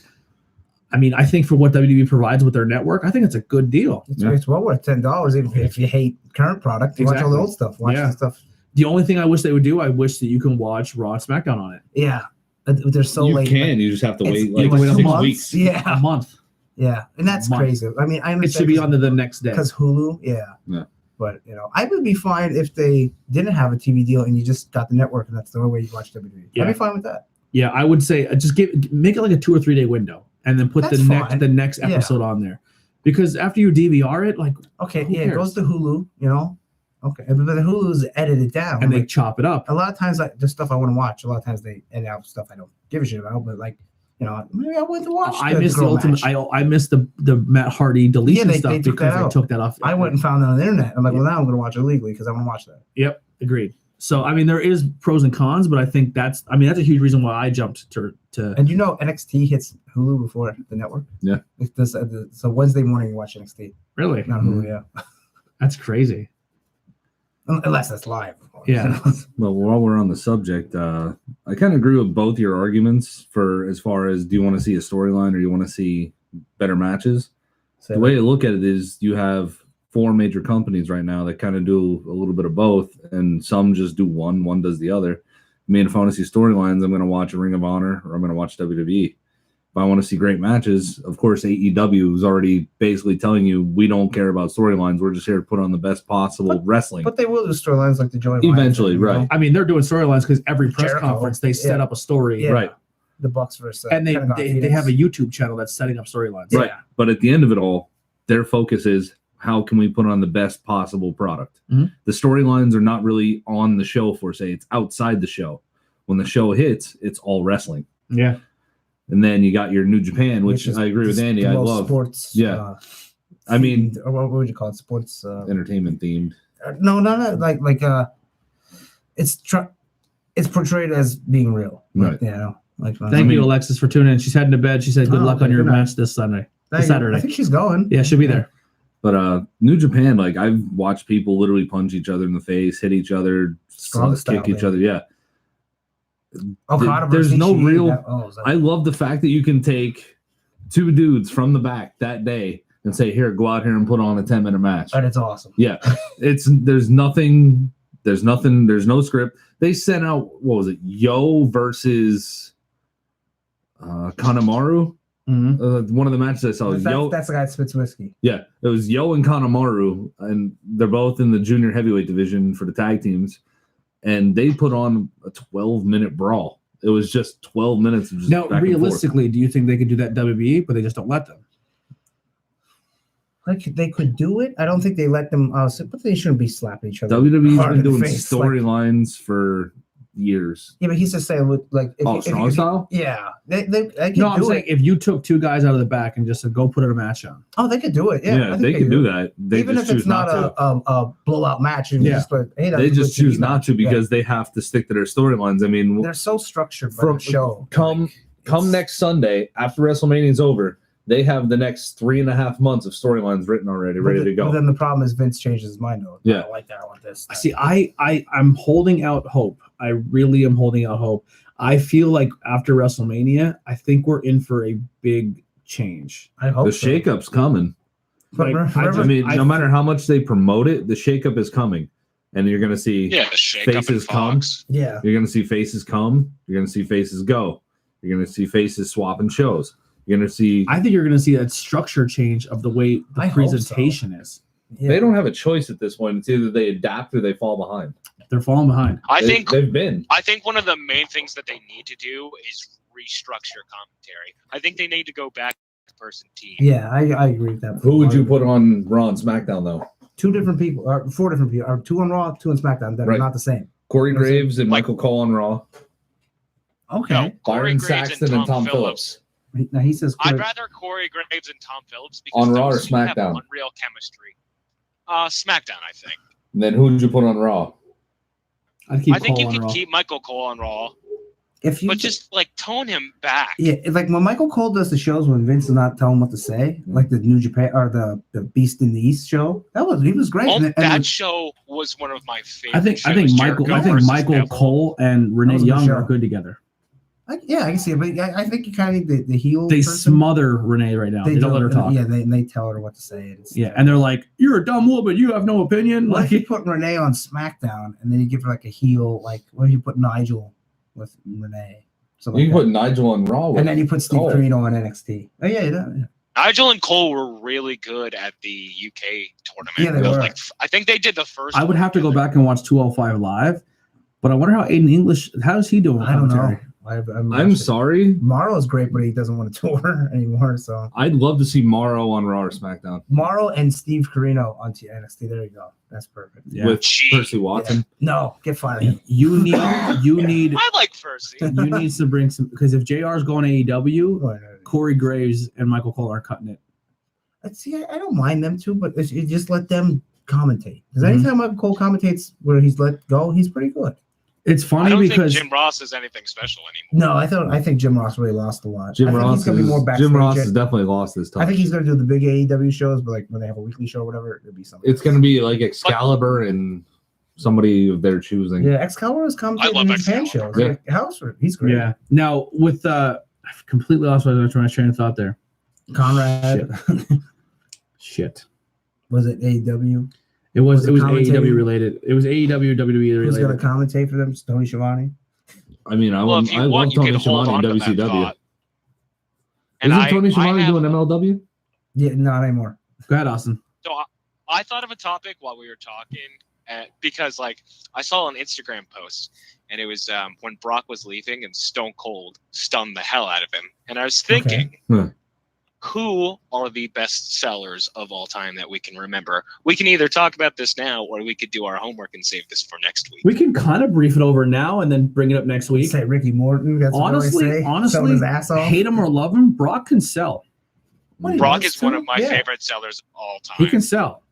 I mean, I think for what WWE provides with their network, I think it's a good deal. It's well worth $10 if you hate current product. You watch all the old stuff. Watch the stuff. The only thing I wish they would do, I wish that you can watch Raw and SmackDown on it. Yeah. They're so you late. can. You just have to wait like wait 6 month. weeks. Yeah. A month. Yeah. And that's crazy. I mean, I understand. It should be on to the next day. Because Hulu, yeah. But, I would be fine if they didn't have a TV deal and you just got the network and that's the only way you watch WWE. Yeah. I'd be fine with that. Yeah, I would say just make it like a 2 or 3 day window and then put the next episode on there. Because after you DVR it, like, okay, it goes to Hulu, Okay, but the Hulu's edited down, and they chop it up. A lot of times, the stuff I want to watch. A lot of times they edit out stuff I don't give a shit about. But maybe I went to watch. I missed the ultimate. I missed the Matt Hardy deletion stuff because they took that off. I went and found that on the internet. I'm like, well, now I'm going to watch it illegally because I want to watch that. Yep, agreed. So I mean, there is pros and cons, but I think that's a huge reason why I jumped to. And NXT hits Hulu before the network. Yeah. So Wednesday morning you watch NXT. Really? Not Hulu. Yeah. That's crazy. Unless that's live. Yeah. Well, while we're on the subject, I kind of agree with both your arguments for as far as do you want to see a storyline or you want to see better matches. The way I look at it is you have 4 major companies right now that kind of do a little bit of both, and some just do one does the other. I mean, if I want to see storylines, I'm going to watch a Ring of Honor or I'm going to watch WWE. If I want to see great matches, of course, AEW is already basically telling you we don't care about storylines. We're just here to put on the best possible wrestling. But they will do storylines like the Joey eventually, thing, right? I mean, they're doing storylines because every press conference they set up a story, right? The Bucks versus and they have a YouTube channel that's setting up storylines, right? Yeah. But at the end of it all, their focus is how can we put on the best possible product. Mm-hmm. The storylines are not really on the show for say it's outside the show. When the show hits, it's all wrestling. Yeah. And then you got your New Japan, which I agree with Andy. I love sports. Yeah, I mean, or what would you call it? Sports entertainment themed. No, like it's portrayed as being real, right? Thank you, Alexis, for tuning in. She's heading to bed. She said, "Good luck on your match this Sunday, Saturday." I think she's going. Yeah, she'll be there. But New Japan, like I've watched people literally punch each other in the face, hit each other, kick each other. Yeah. There's no real. I love the fact that you can take 2 dudes from the back that day and say, "Here, go out here and put on a 10-minute match." And it's awesome. Yeah, there's no script. They sent out what was it, Yo versus Kanemaru. Mm-hmm. One of the matches I saw was Yo. That's the guy that spits whiskey. Yeah, it was Yo and Kanemaru, and they're both in the junior heavyweight division for the tag teams. And they put on a 12-minute brawl. It was just 12 minutes of just now, realistically, do you think they could do that WWE, but they just don't let them? Like they could do it. I don't think they let them. But they shouldn't be slapping each other. WWE's been doing storylines for years. Yeah, but he's just saying, like, strong style. Yeah, they can no, I'm do saying it. if you took 2 guys out of the back and just said, "Go put a match on." Oh, they could do it. Yeah, yeah, they could do that. They even just if it's not a blowout match. And they just choose not to because they have to stick to their storylines. I mean, they're so structured by the show. Come next Sunday after WrestleMania is over, they have the next 3.5 months of storylines written already, ready to go. But then the problem is Vince changes his mind. Though. Yeah, I don't like that. I want this. See, I'm holding out hope. I really am holding out hope. I feel like after WrestleMania, I think we're in for a big change. I hope the shakeup's coming. But I mean, no matter how much they promote it, the shakeup is coming. and you're gonna see Shake Up and faces come. Fox. Yeah. You're gonna see faces come. You're gonna see faces go. You're gonna see faces swapping shows. You're gonna see. I think you're going to see that structure change of the way the I hope presentation is. Yeah. They don't have a choice at this point. It's either they adapt or they fall behind. They're falling behind. I think they've been. I think one of the main things that they need to do is restructure commentary. I think they need to go back to person team. Yeah, I agree with that. Who would you put on Raw and SmackDown though? 2 different people, or 4 different people, or 2 on Raw, 2 on SmackDown that Right. are not the same. Corey Graves and Michael Cole on Raw. Okay. No, Corey Byron Graves Saxton and Tom Phillips. Now he says I'd Corey- rather Corey Graves and Tom Phillips because On Raw or those two have SmackDown? unreal chemistry. SmackDown, I think. And then who would you put on Raw? I'd keep I think Cole you on can Raw. keep Michael Cole on Raw, if you but just like tone him back. yeah, like when Michael Cole does the shows when Vince is not telling him what to say, like the New Japan or the Beast in the East show, he was great. Oh, And then- that show was one of my favorite. I think shows, Michael Jericho versus Neville. Cole and That Renee was a good Young show. are good together. I can see it, but I think you kind of need the heel. They person. smother Renee right now. They don't let her talk. Yeah, they tell her what to say. It's, Yeah, and they're like, "You're a dumb woman. You have no opinion." What Like, if you put Renee on SmackDown and then you give her like a heel, like what if you put Nigel with Renee? Something You like can put that. Nigel on Raw. With And then you put Steve Cole. Corino on NXT. Oh yeah, yeah. Nigel and Cole were really good at the UK tournament. Yeah, they were. Like, I think they did the first. I would one have to go together. back and watch 205 live, but I wonder how Aiden English. How's he doing? with I don't know. commentary? I'm sorry. Morrow's great, but he doesn't want to tour anymore. So I'd love to see Morrow on Raw or SmackDown Morrow and Steve Corino on NXT. There you go. That's perfect. Yeah. with Gee. Percy Watson. No, get fired. You need I like Percy. you need to bring some because if JR's going to AEW, Corey Graves and Michael Cole are cutting it. See, I don't mind them too, but you just let them commentate. Because Mhm. anytime Michael Cole commentates where he's let go, he's pretty good. It's I funny don't because think Jim Ross is anything special anymore. No, I think Jim Ross really lost a lot. Jim I think Ross he's gonna be more backstage. Jim Ross has definitely lost his touch. I think he's gonna do the big AEW shows, but like when they have a weekly show or whatever, it'll be something. It's going to be like Excalibur and somebody of their choosing. Yeah, Excalibur was commentating love in Japan Excalibur. shows. Yeah. Like, Houseworth, he's great. yeah. Now with I've completely lost my train of thought there. Conrad Shit. was it AEW? It was commentating? AEW related. It was AEW WWE Who's gonna related. commentate for them? Tony Schiavone. I mean, Well, if you I want, love you Tony can hold Schiavone on in to that WCW. thought. And Isn't Tony Schiavone have- doing MLW? Yeah, not anymore. Go ahead, Austin. So I thought of a topic while we were talking because like I saw an Instagram post and it was when Brock was leaving and Stone Cold stunned the hell out of him. And I was thinking, Huh. who are the best sellers of all time that we can remember? We can either talk about this now or we could do our homework and save this for next week. We can kind of brief it over now and then bring it up next You week. say Ricky Morton. That's what I always say. Selling Honestly, his ass off. hate him or love him, Brock can sell. What do you Brock know, is one of my yeah. favorite sellers of all time. He can sell.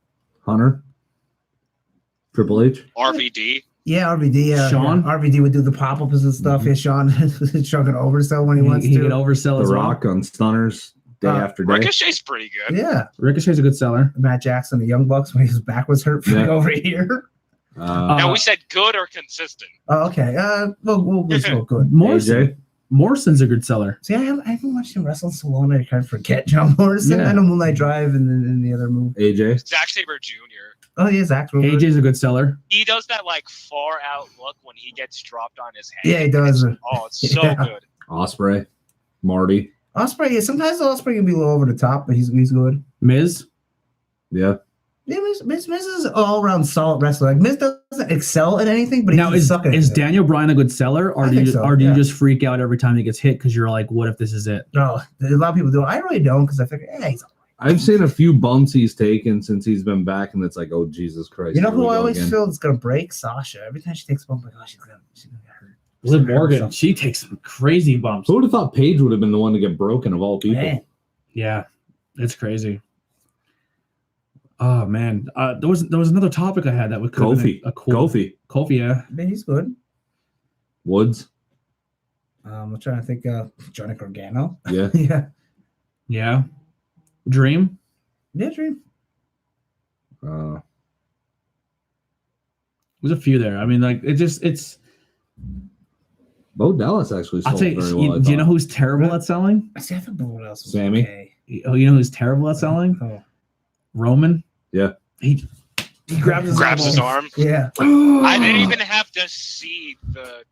Hunter? Triple H? RVD. Yeah, RVD. Yeah, Sean? yeah. RVD would do the pop-ups and stuff. Mhm. Yeah, Sean can oversell when he wants He to. can oversell The as well. Rock on Stunners day after day. Ricochet's pretty good. Yeah, Ricochet's a good seller. Matt Jackson, the Young Bucks, when his back was hurt for Yeah. over a year. Now we said good or consistent. Oh, okay. We'll go good. Morrison. AJ? Morrison's a good seller. See, I haven't watched him wrestle in so long that I kind of forget John Morrison. Yeah. I know Moonlight Drive and the other move. AJ? Zack Sabre Jr. Oh yeah, Zach's real good. AJ's a good seller. He does that like far out look when he gets dropped on his head. Yeah, he does. It's so Yeah. good. Osprey? Marty? Osprey. Yeah, sometimes Osprey can be a little over the top, but he's good. Miz. Yeah. Yeah, Miz is an all-around solid wrestler. Like Miz doesn't excel at anything, but he Now doesn't suck at is anything. Daniel Bryan a good seller, or I do you think so, or do you yeah. just freak out every time he gets hit because you're like, what if this is it? No, a lot of people do. I really don't because I figure, he's. I've seen a few bumps he's taken since he's been back, and it's like, oh, Jesus Christ. You know here we who I go always again. feel is gonna break? Sasha. Every time she takes a bump, like, oh, she's gonna get hurt. Liv Morgan, she takes some crazy bumps. Who would have thought Paige would have been the one to get broken of all people? Man, Yeah, it's crazy. Oh man, there was another topic I had that would Kofi. a cool Kofi. Yeah. man, he's good. Woods. I'm trying to think. Johnny Gargano. Yeah. Yeah, Yeah. Dream. yeah, Dream. There's a few there. I mean, like it's. Bo Dallas actually I'll sold tell you. very well. I Do you know thought. who's terrible at selling? I see. I thought what else was Sammy? okay. Oh, you know who's terrible at selling? Oh. Roman. Yeah. He He grabs his elbow. arm. Yeah. I didn't even have to see the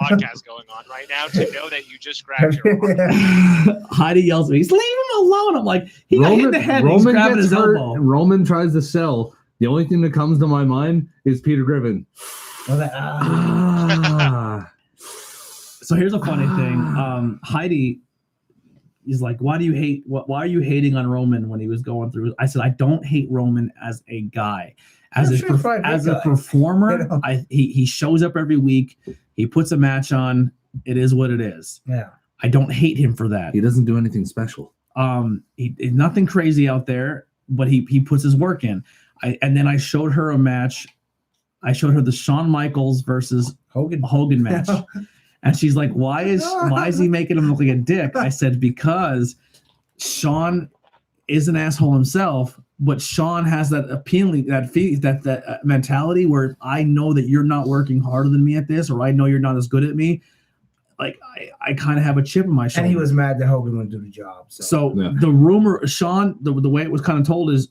podcast going on right now to know that you just grabbed your arm. Heidi yells at me, "He's leave him alone." I'm like, he got hit in the head. And he's grabbing gets his hurt, elbow. and Roman tries to sell. The only thing that comes to my mind is Peter Griffin. So here's a funny thing. Heidi is like, why are you hating on Roman when he was going through? I said, I don't hate Roman as a guy. As a performer, he shows up every week. He puts a match on. It is what it is. Yeah. I don't hate him for that. He doesn't do anything special. He's nothing crazy out there, but he puts his work in. And then I showed her a match. I showed her the Shawn Michaels versus Hogan match. And she's like, why is he making him look like a dick? I said, because Shawn is an asshole himself, but Shawn has that appealing, that mentality where I know that you're not working harder than me at this, or I know you're not as good at me. Like I kind of have a chip in my shoulder. And he was mad that Hogan wouldn't do the job. So the rumor, Shawn, the way it was kind of told is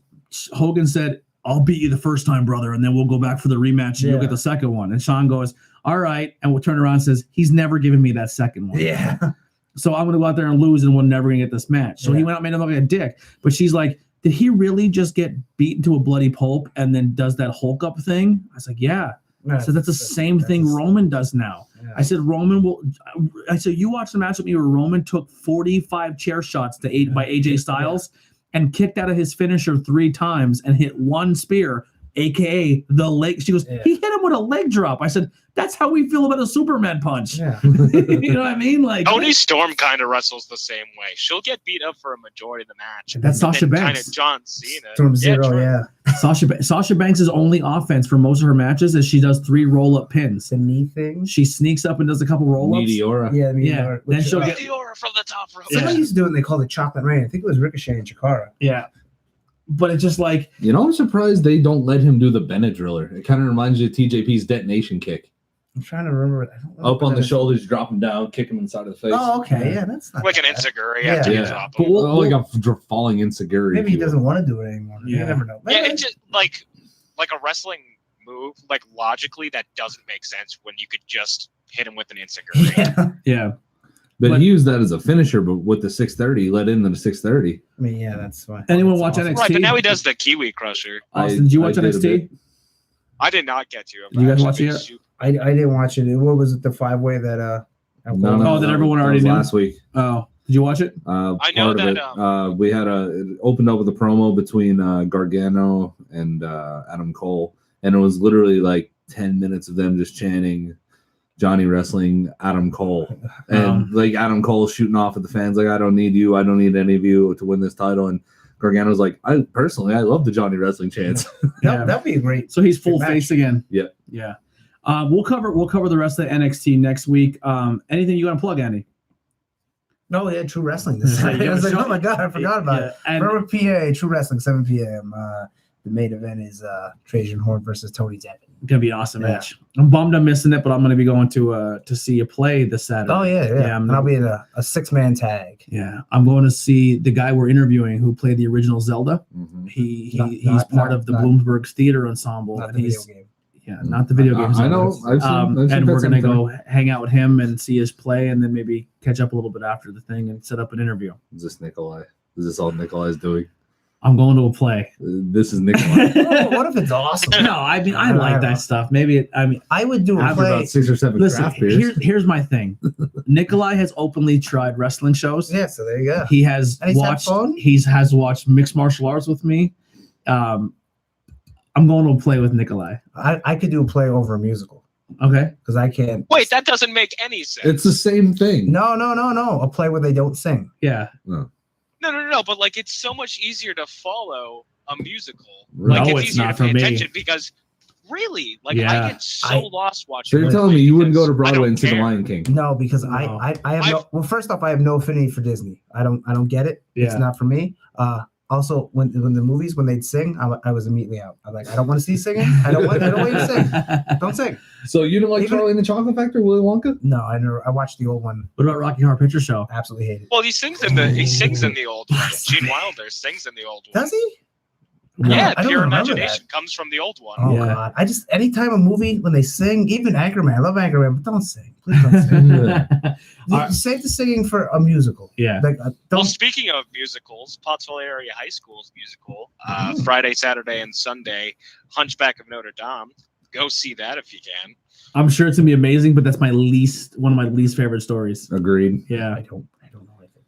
Hogan said, I'll beat you the first time, brother, and then we'll go back for the rematch and you'll get the second one. And Shawn goes, all right, and we'll turn around and says, he's never giving me that second one. Yeah. So I'm going to go out there and lose and we're never going to get this match. So he went out and made him look like a dick. But she's like, did he really just get beaten to a bloody pulp and then does that Hulk up thing? I was like, yeah. So that's the same thing Roman does now. Yeah. I said, you watched the match with me where Roman took 45 chair shots by AJ Styles and kicked out of his finisher 3 times and hit 1 spear, a.k.a. the leg. She goes, he hit him with a leg drop. I said, that's how we feel about a Superman punch. Yeah. You know what I mean? Like Toni Storm kind of wrestles the same way. She'll get beat up for a majority of the match. That's Sasha Banks. Kind of John Cena. From Zero, yeah. Sasha Banks' only offense for most of her matches is she does 3 roll-up pins. The knee thing. She sneaks up and does a couple roll-ups. Meteora. Yeah, Meteora. Then she'll get Meteora from the top rope. Somebody used to do it and they called it Chocolate Rain. I think it was Ricochet and Chikara. Yeah. But it's just like... You know, I'm surprised they don't let him do the Bennett Driller. It kind of reminds you of TJP's detonation kick. I'm trying to remember. Up on the shoulders, drop him down, kick him inside of the face. Oh, okay. Yeah, that's not like an Enziguri after you drop him. Like a falling Enziguri. Maybe he doesn't want to do it anymore. Yeah. You never know. Yeah, it's just like a wrestling move, like logically that doesn't make sense when you could just hit him with an Enziguri. Yeah. But he used that as a finisher, but with the 630, he let in the 630. I mean, yeah, that's fine. Anyone watch NXT? Right, but now he does the Kiwi Crusher. Austin, did you watch NXT? I did not get to. You guys watch it? I didn't watch it. What was it? The 5-way that that everyone already knew last week. Oh, did you watch it? I know that. We had it opened up with a promo between Gargano and Adam Cole, and it was literally like 10 minutes of them just chanting Johnny wrestling Adam Cole, and like Adam Cole shooting off at the fans like, I don't need you, I don't need any of you to win this title. And Gargano's like, I love the Johnny wrestling chants. That'd be great. So he's full face again. Yeah. We'll cover the rest of the NXT next week. Anything you want to plug, Andy? No, they had True Wrestling this night. I was like, oh my god, I forgot about it. Remember PA, True Wrestling, 7 p.m. The main event is Trajan Horn versus Tony Deppen. Gonna be an awesome match. I'm bummed I'm missing it, but I'm gonna be going to see you play this Saturday. Oh yeah. And I'll be in a 6-man tag. Yeah, I'm going to see the guy we're interviewing who played the original Zelda. Mm-hmm. He's part of the Bloomsburg Theater Ensemble. Not the video game. Yeah, not the video games. I know. I've seen and we're gonna go hang out with him and see his play, and then maybe catch up a little bit after the thing and set up an interview. Is this Nikolai? Is this all Nikolai's doing? I'm going to a play. This is Nikolai. What if it's awesome? No, I mean I like that stuff. Maybe I would do a play. About 6 or 7 craft beers. Here's my thing. Nikolai has openly tried wrestling shows. Yeah, so there you go. He has watched mixed martial arts with me. I'm going to a play with Nikolai. I could do a play over a musical. Okay. Because I can't. Wait, that doesn't make any sense. It's the same thing. No. A play where they don't sing. Yeah. No. But like, it's so much easier to follow a musical. Like, no, it's not for me. Attention because really, like, I get so lost watching. So you're telling me you wouldn't go to Broadway and see The Lion King? No, because I have no. Well, first off, I have no affinity for Disney. I don't get it. Yeah. It's not for me. Also, when the movies when they'd sing, I was immediately out. I'm like, I don't want to see singing. I don't want you to sing. Don't sing. So you don't like Charlie and the Chocolate Factory, Willy Wonka? No, I never. I watched the old one. What about Rocky Horror Picture Show? Absolutely hate it. Well, he sings in the old one. Gene Wilder sings in the old one. Does he? Yeah, I don't Pure remember Imagination comes from the old one. Oh Yeah. God! I just anytime a movie when they sing, even Anchorman, I love Anchorman, but don't sing, please don't sing. Alright. Save the singing for a musical. Yeah. Like Well, don't. speaking of musicals, Pottsville Area High School's musical, Friday, Saturday, and Sunday, Hunchback of Notre Dame. Go see that if you can. I'm sure it's gonna be amazing, but that's one of my least favorite stories. Agreed. Yeah. I don't know.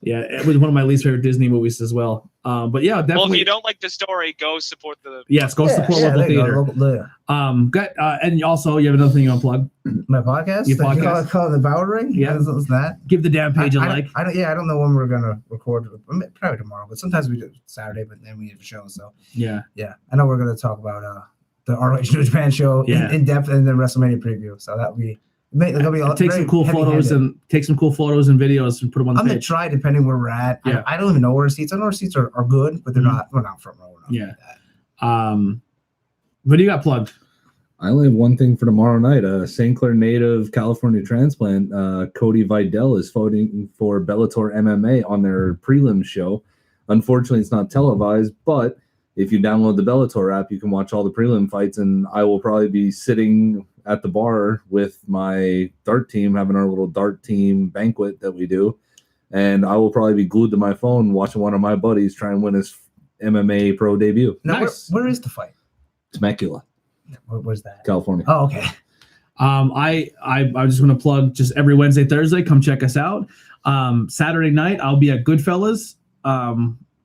Yeah, it was one of my least favorite Disney movies as well. But yeah, definitely. Well, if you don't like the story, go support the. Yes, go support local there you theater. go, Good. And also, you have another thing you want to plug? my podcast. Your That you podcast? call it the Bowering. Yeah. What is that? Give the damn page a I like. don't, I don't know when we're gonna record. Probably tomorrow, but sometimes we do Saturday, but then we have a show. So Yeah. yeah, I know we're gonna talk about the ROH New Japan show in depth and then WrestleMania preview. So that'll be Take some cool photos and videos and put them on the I'm gonna page. try depending where we're at. Yeah. I don't even know where our seats. I know our seats are good, but they're not. We're not front row. Yeah. What do you got plugged? I only have one thing for tomorrow night. St. Clair native California transplant Cody Vidal is voting for Bellator MMA on their prelim show. Unfortunately, it's not televised, but if you download the Bellator app, you can watch all the prelim fights, and I will probably be sitting at the bar with my dart team, having our little dart team banquet that we do, and I will probably be glued to my phone watching one of my buddies try and win his MMA pro debut. Now, Nice. where is the fight? Temecula, Where's that? California. Oh, okay. I just want to plug just every Wednesday, Thursday. Come check us out. Saturday night, I'll be at Goodfellas.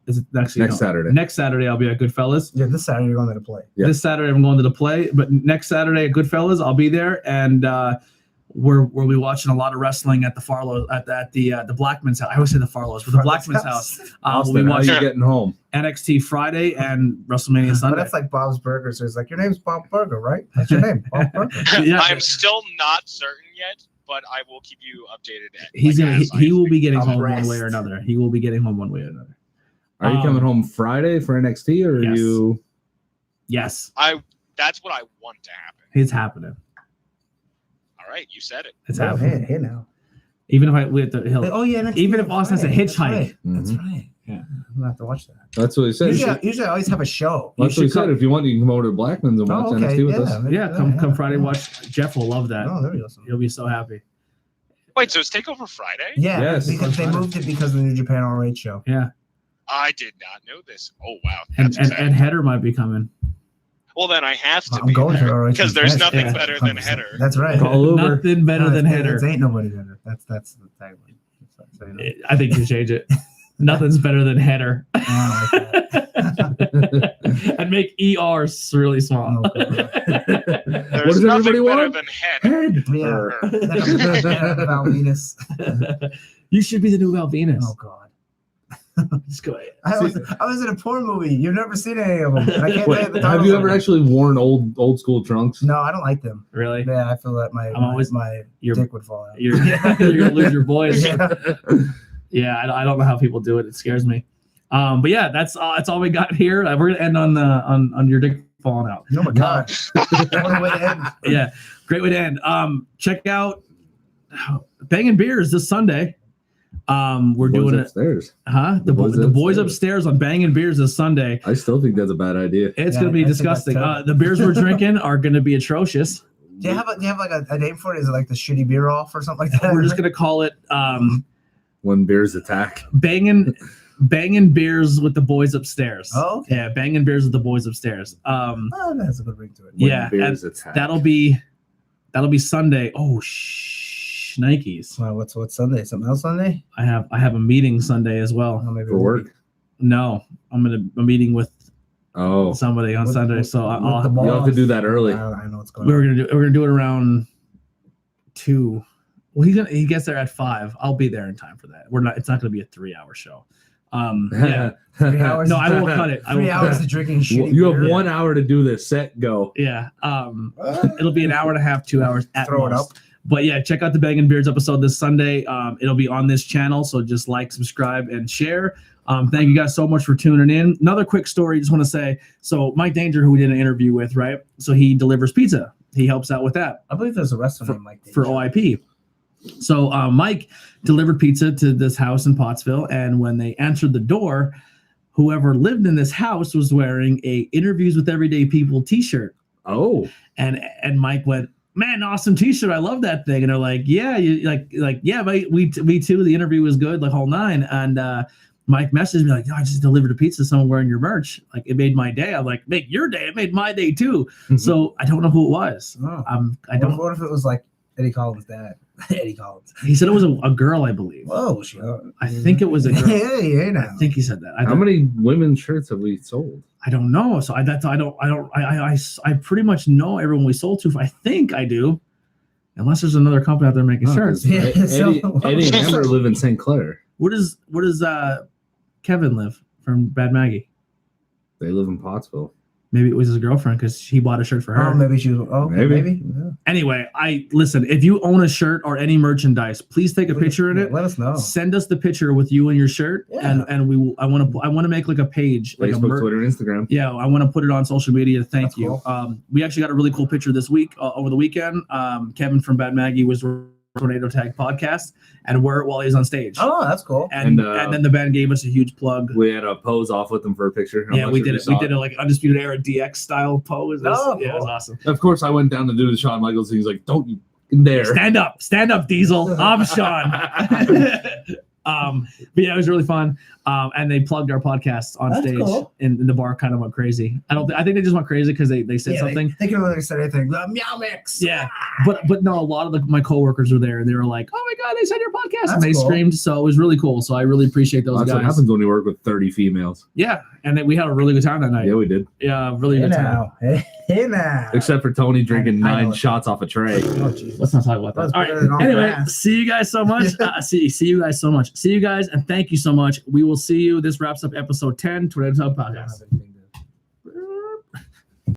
Is it actually Next Saturday. Next Saturday, I'll be at Goodfellas. Yeah, this Saturday you're going to play. Yeah. This Saturday, I'm going to the play, but next Saturday at Goodfellas, I'll be there, and we'll be watching a lot of wrestling at the Farlow at the Blackman's house. I always say the Farlows, but the Blackman's house. We'll Austin, be how are you watching getting home? NXT Friday and WrestleMania But Sunday. that's like Bob's Burger. So it's like, your name's Bob Burger, right? That's your name, Bob Burger. Yeah. I'm still not certain yet, but I will keep you updated. He will be getting home Abreast. one way or another. He will be getting home one way or another. Are you coming home Friday for NXT, or are yes. you? Yes, That's what I want to happen. it's happening. All right, you said it. It's Oh, happening. hey now. Even if we have to, Oh yeah, next even week if Austin has a Friday. hitchhike. That's Mhm. right. Yeah. I'm gonna have to watch that. That's what he said. Usually I always have a show. That's what he said. If you want, you can come over to Blackman's and watch Oh, okay. NXT with us. maybe Yeah, that, come Friday. Watch. Jeff will love that. Oh, there you go. He'll be so happy. Wait, so it's Takeover Friday? Yeah, Yes. because they moved it because of the New Japan ROH show. Yeah, I did not know this. Oh wow, and that's and exciting. Header might be coming. Well, then I have to I'm be going to there ROH because there's Yes, nothing yeah. better than Header. That's right. Call Uber. Nothing better than Header. It ain't nobody better. That's the tagline. So, you know. I think you change it. Nothing's better than Header. I like that. And make ERs really small. Oh, God. What There's does nothing everybody better want? than Head. Yeah. Val Venus. You should be the new Val Venus. Oh God. Just go ahead. I was in a porn movie. You've never seen any of them. And I can't Wait, tell you the have titles you of ever them. actually worn old school trunks? No, I don't like them. Really? Yeah, I feel that my You're- dick would fall out. You're gonna lose your boys. Yeah. Yeah, I don't know how people do it. It scares me. But yeah, that's all we got here. We're gonna end on your dick falling out. Oh my God. What a way to end. Yeah, great way to end. Check out Bangin' Beers this Sunday. We're doing it, upstairs. huh? The boys upstairs on Bangin' Beers this Sunday. I still think that's a bad idea. It's Yeah, gonna be I think that's disgusting. terrible. The beers we're drinking are gonna be atrocious. Do you have like a name for it? Is it like the shitty beer off or something like that? We're just gonna call it When bears attack. banging beers with the boys upstairs. Oh, okay. Yeah, banging beers with the boys upstairs. Oh, that's a good ring to it. When Yeah, bears attack. That'll be Sunday. Oh, Nikes. Well, what's Sunday? Something else Sunday? I have a meeting Sunday as well. Oh, maybe for work. No, I'm a meeting with Oh, somebody on With- Sunday. with- So with I'll, the you'll have to do that early. I know what's going we're on. gonna do it around 2. Well, he gets there at 5. I'll be there in time for that. It's not gonna be a 3-hour show. Yeah. 3 hours. No, I won't cut it. I 3 won't cut hours it. of drinking shitty You have beer. 1 hour to do this. Set, go. Yeah. It'll be an hour and a half, 2 hours at Throw it most. up. But yeah, check out the Bangin' Beards episode this Sunday. It'll be on this channel, so just like, subscribe, and share. Thank you guys so much for tuning in. Another quick story, just want to say, so Mike Danger, who we did an interview with, right? So he delivers pizza. He helps out with that I believe there's a wrestler named Mike for Danger. OIP. So Mike delivered pizza to this house in Pottsville, and when they answered the door, whoever lived in this house was wearing a Interviews with Everyday People t-shirt. Oh, And Mike went, man, awesome t-shirt. I love that thing. And they're like, yeah, you like, yeah, mate, me too. The interview was good, like whole nine. And Mike messaged me like, I just delivered a pizza to someone wearing your merch. Like it made my day. I'm like, make your day. It made my day too. So I don't know who it was. Oh. I don't. What if it was like Eddie Collins' dad? Eddie Collins. He said it was a girl, I believe. Whoa, shit. I think it was a girl. Hey, now. I think he said that. how many women's shirts have we sold? I don't know. So I pretty much know everyone we sold to. I think I do, unless there's another company out there making shirts. Yeah, Eddie and Amber live in St. Clair. Where does Kevin live from Bad Maggie? They live in Pottsville. Maybe it was his girlfriend because he bought a shirt for her. Oh, maybe she was. Oh, maybe. Yeah. Anyway, listen. If you own a shirt or any merchandise, please take a picture in it. Let us know. Send us the picture with you and your shirt, Yeah. and we will. I want to make like a page, like Facebook, Twitter, Instagram. Yeah, I want to put it on social media. Thank That's you. cool. We actually got a really cool picture this week over the weekend. Kevin from Bad Maggie was Tornado Tag podcast and wore it while he was on stage. Oh, that's cool. And then the band gave us a huge plug. We had a pose off with them for a picture. Yeah, we did it. We did a like Undisputed Era DX style pose. Oh, Yeah, it was cool. awesome. Of course, I went down to do the Shawn Michaels. He's like, "Don't you dare Stand up, Diesel. I'm Sean. But yeah, it was really fun. And they plugged our podcast on That's stage, cool. and the bar kind of went crazy. I think they just went crazy because they said something. They couldn't really say anything. Meow mix. Yeah, but no, a lot of my coworkers were there, and they were like, "Oh my god, they said your podcast!" and they That's cool. screamed. So it was really cool. So I really appreciate those That's what guys. happens when you work with 30 females. Yeah, and we had a really good time that night. Yeah, we did. Yeah, really Hey good time. now. Hey now. Except for Tony drinking I know 9 it. shots off a tray. Oh, Jesus. Let's not talk about that. That's All better than right. all Anyway, that. see you guys so much. See you guys so much. See you guys, and thank you so much. We will see you. This wraps up episode 10, Tornado Talk Podcast.